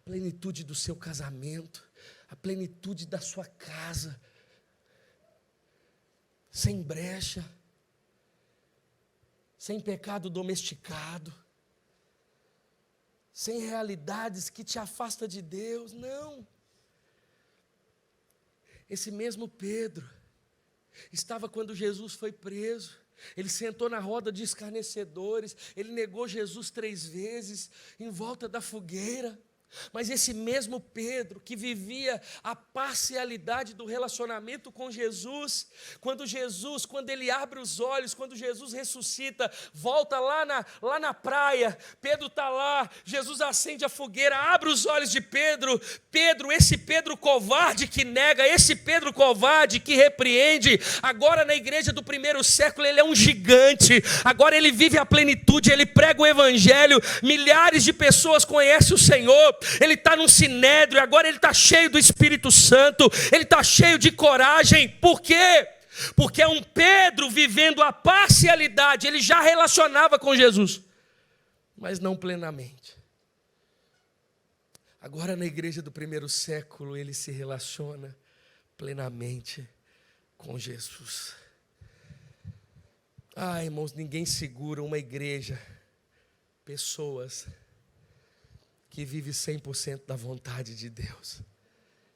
plenitude do seu casamento, a plenitude da sua casa, sem brecha, sem pecado domesticado, sem realidades que te afastam de Deus, não. Esse mesmo Pedro estava quando Jesus foi preso, ele sentou na roda de escarnecedores, ele negou Jesus 3 vezes, em volta da fogueira. Mas esse mesmo Pedro, que vivia a parcialidade do relacionamento com Jesus, quando ele abre os olhos, quando Jesus ressuscita, volta lá na praia, Pedro está lá, Jesus acende a fogueira, abre os olhos de Pedro, esse Pedro covarde que nega, esse Pedro covarde que repreende, agora na igreja do primeiro século ele é um gigante, agora ele vive a plenitude, ele prega o evangelho, milhares de pessoas conhecem o Senhor, ele está no sinédrio, agora ele está cheio do Espírito Santo, ele está cheio de coragem. Por quê? Porque é um Pedro vivendo a parcialidade, ele já relacionava com Jesus, mas não plenamente. Agora na igreja do primeiro século ele se relaciona plenamente com Jesus. Irmãos, ninguém segura uma igreja, pessoas que vive 100% da vontade de Deus.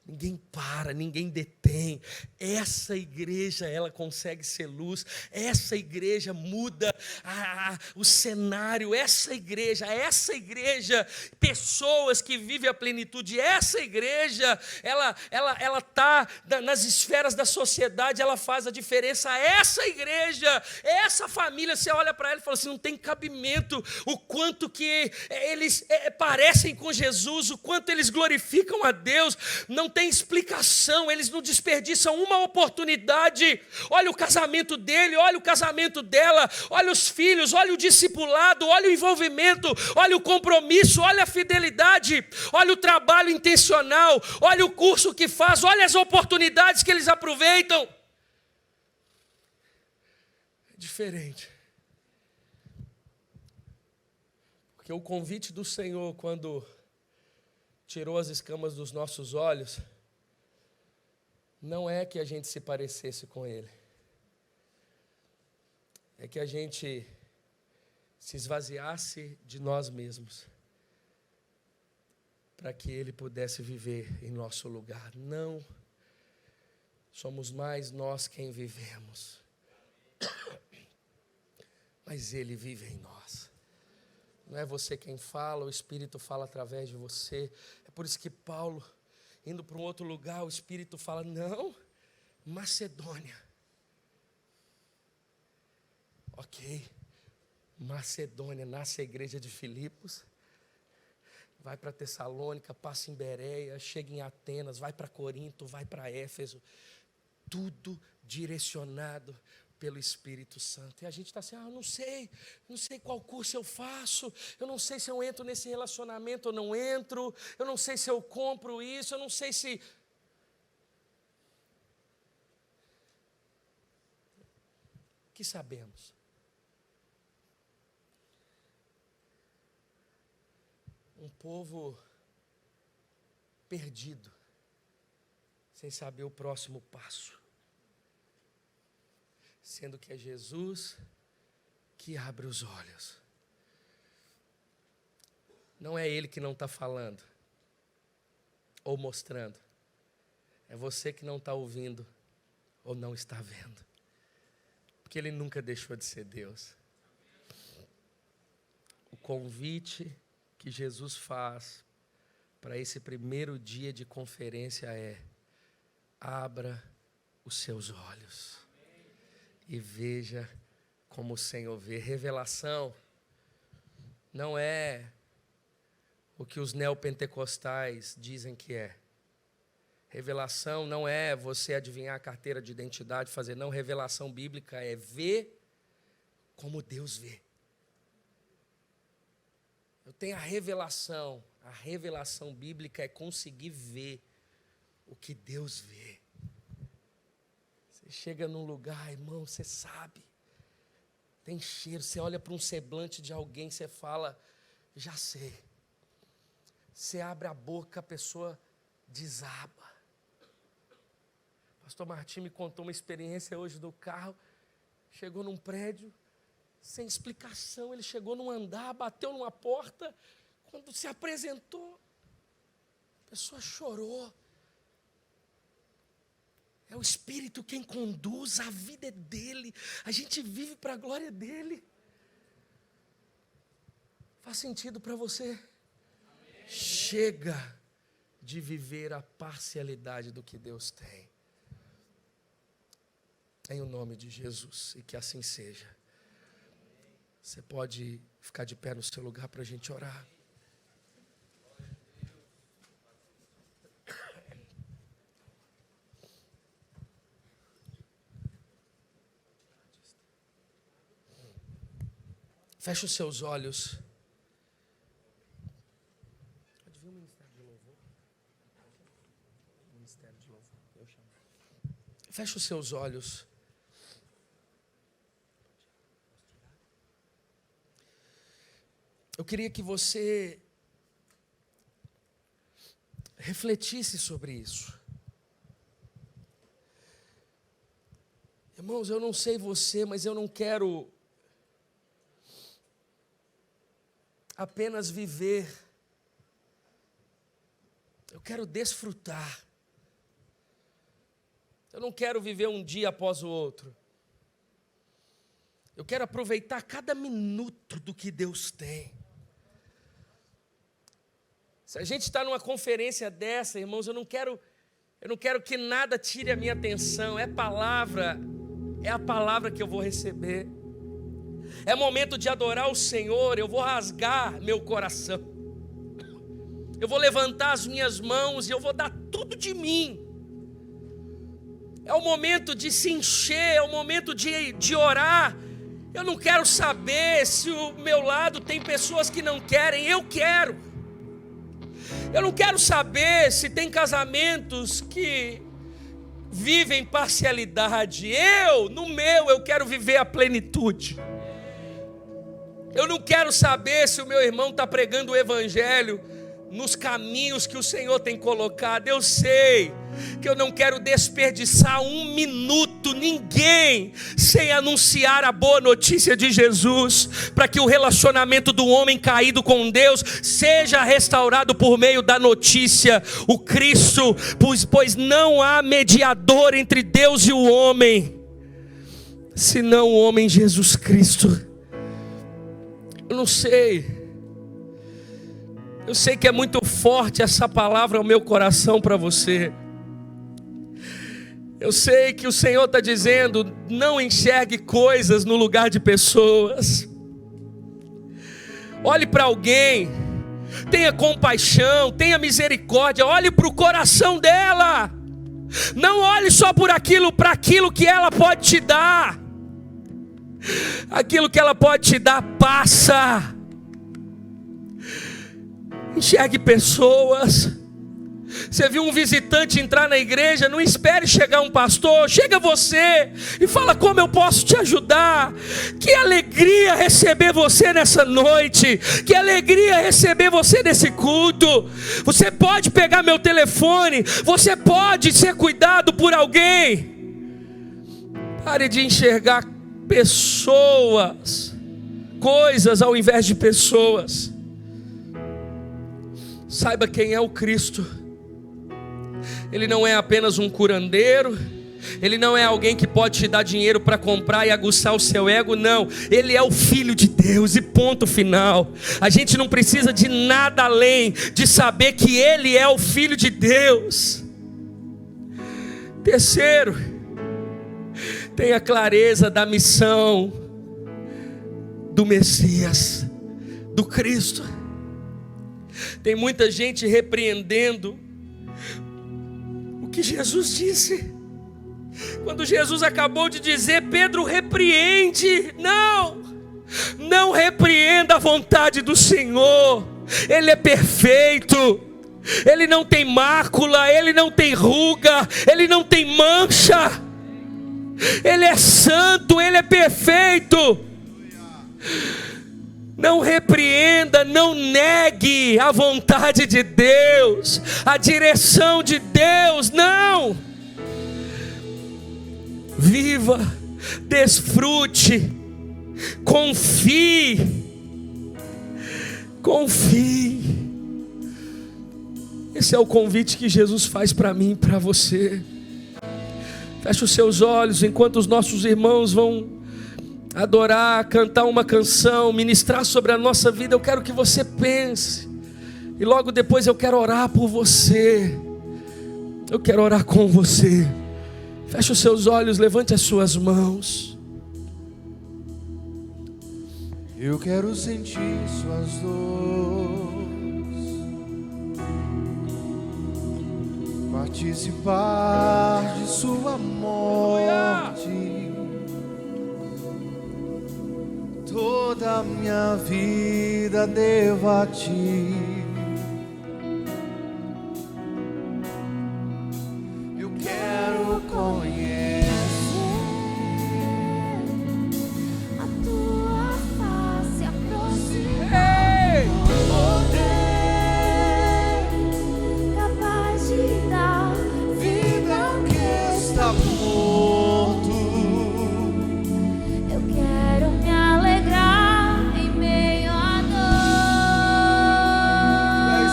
Ninguém para, ninguém detém. Essa igreja, ela consegue ser luz. Essa igreja muda o cenário. Essa igreja, pessoas que vivem a plenitude. Essa igreja, ela está nas esferas da sociedade, ela faz a diferença. Essa igreja, essa família, você olha para ela e fala assim, não tem cabimento o quanto que eles parecem com Jesus, o quanto eles glorificam a Deus. Não tem explicação, eles não desperdiçam uma oportunidade. Olha o casamento dele, olha o casamento dela, olha os filhos, olha o discipulado, olha o envolvimento, olha o compromisso, olha a fidelidade, olha o trabalho intencional, olha o curso que faz, olha as oportunidades que eles aproveitam. É diferente. Porque o convite do Senhor, quando tirou as escamas dos nossos olhos, não é que a gente se parecesse com Ele, é que a gente se esvaziasse de nós mesmos, para que Ele pudesse viver em nosso lugar. Não somos mais nós quem vivemos, mas Ele vive em nós. Não é você quem fala, o Espírito fala através de você. É por isso que Paulo, indo para um outro lugar, o Espírito fala, não, Macedônia. Ok, Macedônia, nasce a igreja de Filipos, vai para Tessalônica, passa em Bereia, chega em Atenas, vai para Corinto, vai para Éfeso, tudo direcionado pelo Espírito Santo. E a gente está assim, eu não sei qual curso eu faço, eu não sei se eu entro nesse relacionamento ou não entro, eu não sei se eu compro isso, eu não sei se... O que sabemos? Um povo perdido, sem saber o próximo passo. Sendo que é Jesus que abre os olhos. Não é Ele que não está falando ou mostrando. É você que não está ouvindo ou não está vendo. Porque Ele nunca deixou de ser Deus. O convite que Jesus faz para esse primeiro dia de conferência é: abra os seus olhos e veja como o Senhor vê. Revelação não é o que os neopentecostais dizem que é. Revelação não é você adivinhar a carteira de identidade, fazer não. Revelação bíblica é ver como Deus vê. Eu tenho a revelação bíblica é conseguir ver o que Deus vê. Chega num lugar, irmão, você sabe, tem cheiro, você olha para um semblante de alguém, você fala, já sei. Você abre a boca, a pessoa desaba. Pastor Martim me contou uma experiência hoje do carro. Chegou num prédio, sem explicação. Ele chegou num andar, bateu numa porta. Quando se apresentou, a pessoa chorou. É o Espírito quem conduz, a vida é dele. A gente vive para a glória dele. Faz sentido para você? Amém. Chega de viver a parcialidade do que Deus tem. Em o nome de Jesus, e que assim seja. Você pode ficar de pé no seu lugar para a gente orar. Feche os seus olhos. Pode vir o ministério de louvor. Ministério de louvor, eu chamo. Feche os seus olhos. Eu queria que você refletisse sobre isso. Irmãos, eu não sei você, mas eu não quero apenas viver. Eu quero desfrutar. Eu não quero viver um dia após o outro. Eu quero aproveitar cada minuto do que Deus tem. Se a gente está numa conferência dessa, irmãos, eu não quero que nada tire a minha atenção. É a palavra que eu vou receber. É momento de adorar o Senhor. Eu vou rasgar meu coração. Eu vou levantar as minhas mãos e eu vou dar tudo de mim. É o momento de se encher, é o momento de orar. Eu não quero saber se o meu lado tem pessoas que não querem. Eu quero. Eu não quero saber se tem casamentos que vivem parcialidade. Eu quero viver a plenitude. Eu não quero saber se o meu irmão está pregando o evangelho nos caminhos que o Senhor tem colocado. Eu sei que eu não quero desperdiçar um minuto, ninguém, sem anunciar a boa notícia de Jesus, para que o relacionamento do homem caído com Deus seja restaurado por meio da notícia, o Cristo, pois não há mediador entre Deus e o homem, senão o homem Jesus Cristo. Eu não sei. Eu sei que é muito forte essa palavra ao meu coração para você. Eu sei que o Senhor está dizendo: não enxergue coisas no lugar de pessoas. Olhe para alguém, tenha compaixão, tenha misericórdia, olhe para o coração dela. Não olhe só para aquilo que ela pode te dar. Aquilo que ela pode te dar passa. Enxergue pessoas. Você viu um visitante entrar na igreja, não espere chegar um pastor, chega você e fala: como eu posso te ajudar? Que alegria receber você nessa noite, que alegria receber você nesse culto. Você pode pegar meu telefone, você pode ser cuidado por alguém. Pare de enxergar pessoas, coisas ao invés de pessoas. Saiba quem é o Cristo. Ele não é apenas um curandeiro. Ele não é alguém que pode te dar dinheiro para comprar e aguçar o seu ego. Não, Ele é o Filho de Deus e ponto final. A gente não precisa de nada além de saber que Ele é o Filho de Deus. Terceiro, tenha clareza da missão do Messias, do Cristo. Tem muita gente repreendendo o que Jesus disse. Quando Jesus acabou de dizer: Pedro, repreende. Não repreenda a vontade do Senhor. Ele é perfeito. Ele não tem mácula, Ele não tem ruga, Ele não tem mancha. Ele é santo, Ele é perfeito. Não repreenda, não negue a vontade de Deus, a direção de Deus, não. Viva, desfrute, confie. Esse é o convite que Jesus faz para mim e para você. Feche os seus olhos enquanto os nossos irmãos vão adorar, cantar uma canção, ministrar sobre a nossa vida. Eu quero que você pense, e logo depois eu quero orar por você. Eu quero orar com você. Feche os seus olhos, levante as suas mãos. Eu quero sentir suas dores, participar de sua morte. Toda a minha vida devo a ti. Eu quero conhecer a tua face, aproximar poder capaz de dar vida ao que está morto. Eu quero me alegrar em meio à dor.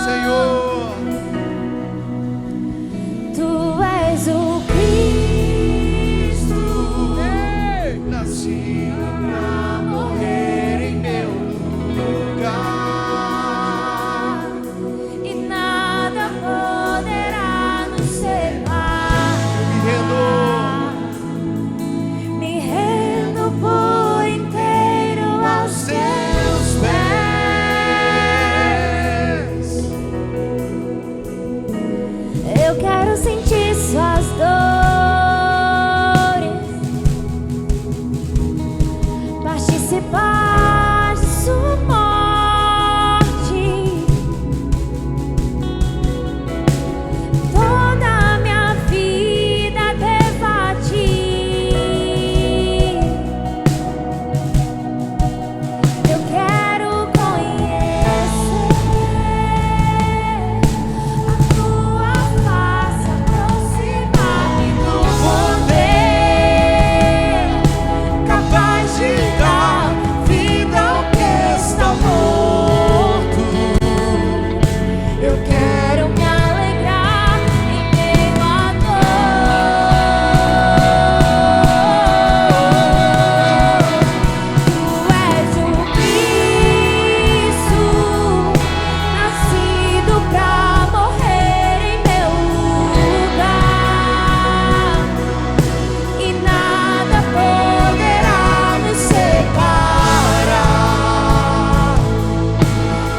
Senhor, Tu és o Cristo, nasci pra morrer em meu lugar. e nada poderá nos separar. Me rendo por inteiro aos teus pés. Eu quero sentir suas dores, participar de sua morte. Toda a minha vida devo a ti. Eu quero conhecer a tua face, aproximar-me do poder Capaz de dar vida ao que está morto. Eu quero me alegrar em meio à dor. Tu és o Cristo, nascido pra morrer em meu lugar, e nada poderá nos separar.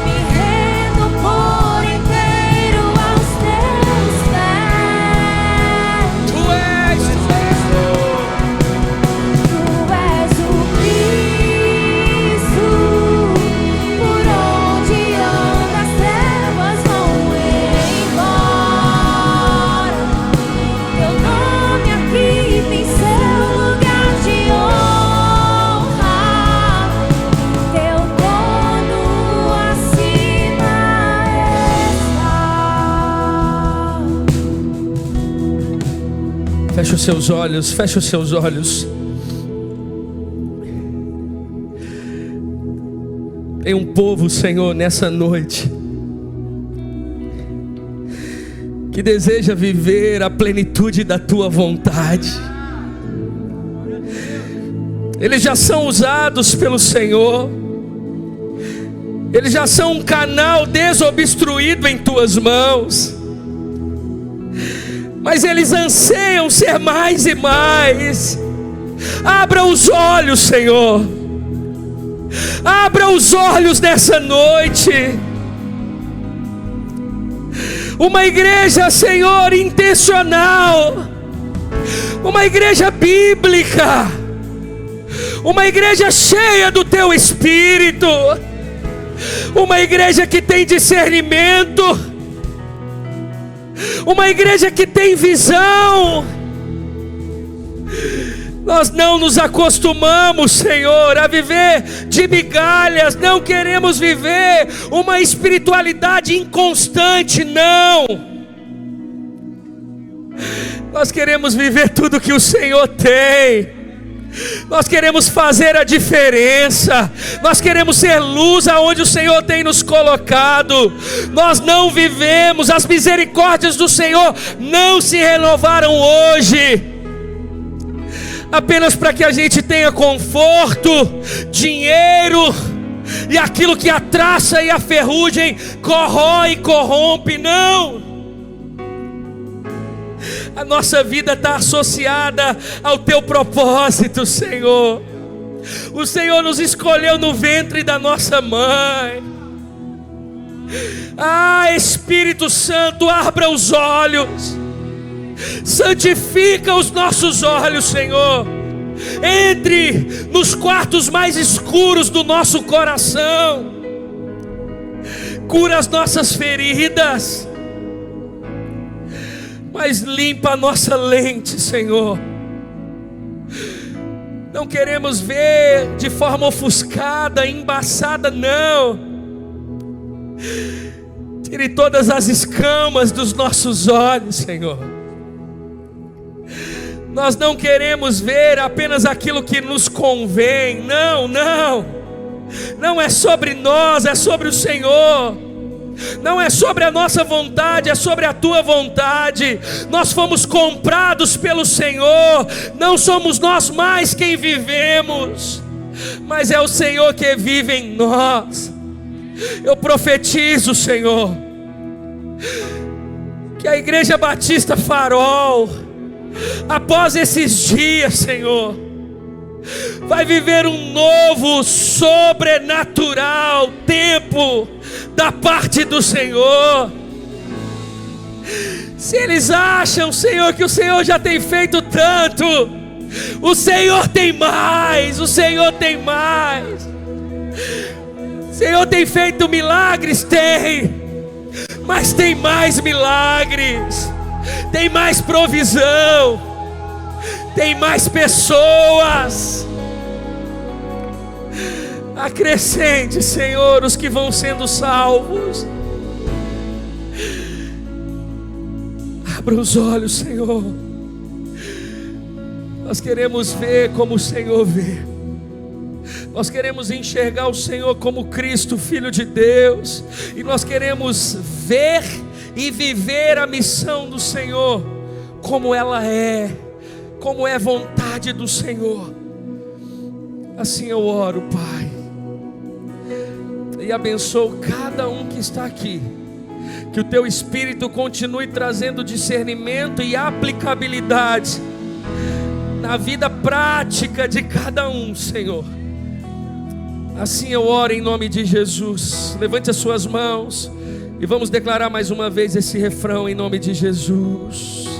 Me rendo por inteiro aos teus pés. Tu és Tu és o Cristo, por onde anda as trevas vão embora. Teu nome aqui tem seu lugar de honra. Teu trono acima está. Feche os seus olhos, feche os seus olhos. Tem um povo, Senhor, nessa noite, que deseja viver a plenitude da Tua vontade. Eles já são usados pelo Senhor, eles já são um canal desobstruído em Tuas mãos, mas eles anseiam ser mais e mais. Abra os olhos, Senhor. Abra os olhos nessa noite. Uma igreja, Senhor, intencional. Uma igreja bíblica. Uma igreja cheia do Teu Espírito. Uma igreja que tem discernimento. Uma igreja que tem visão. Nós não nos acostumamos, Senhor, a viver de migalhas. Não queremos viver uma espiritualidade inconstante, não. Nós queremos viver tudo que o Senhor tem. Nós queremos fazer a diferença. Nós queremos ser luz aonde o Senhor tem nos colocado. Nós não vivemos, as misericórdias do Senhor não se renovaram hoje apenas para que a gente tenha conforto, dinheiro e aquilo que a traça e a ferrugem corrói e corrompe. Não. A nossa vida está associada ao teu propósito, Senhor. O Senhor nos escolheu no ventre da nossa mãe. Ah, Espírito Santo, abra os olhos, santifica os nossos olhos, Senhor. Entre nos quartos mais escuros do nosso coração, cura as nossas feridas, mas limpa a nossa lente, Senhor. Não queremos ver de forma ofuscada, embaçada, não. Tire todas as escamas dos nossos olhos, Senhor. Nós não queremos ver apenas aquilo que nos convém. Não, não. Não é sobre nós, é sobre o Senhor. Não é sobre a nossa vontade, é sobre a tua vontade. Nós fomos comprados pelo Senhor. Não somos nós mais quem vivemos, mas é o Senhor que vive em nós. Eu profetizo, Senhor, que a Igreja Batista Farol, após esses dias, Senhor, vai viver um novo, sobrenatural tempo da parte do Senhor. Se eles acham, Senhor, que o Senhor já tem feito tanto, o Senhor tem mais, o Senhor tem mais. O Senhor tem feito milagres? Tem, mas tem mais milagres, tem mais provisão, tem mais pessoas. Acrescente, Senhor, os que vão sendo salvos. Abra os olhos, Senhor. Nós queremos ver como o Senhor vê. Nós queremos enxergar o Senhor como Cristo, Filho de Deus. E nós queremos ver e viver a missão do Senhor como ela é, como é vontade do Senhor. Assim eu oro, Pai, e abençoo cada um que está aqui. Que o teu Espírito continue trazendo discernimento e aplicabilidade na vida prática de cada um, Senhor. Assim eu oro em nome de Jesus. Levante as suas mãos e vamos declarar mais uma vez esse refrão em nome de Jesus.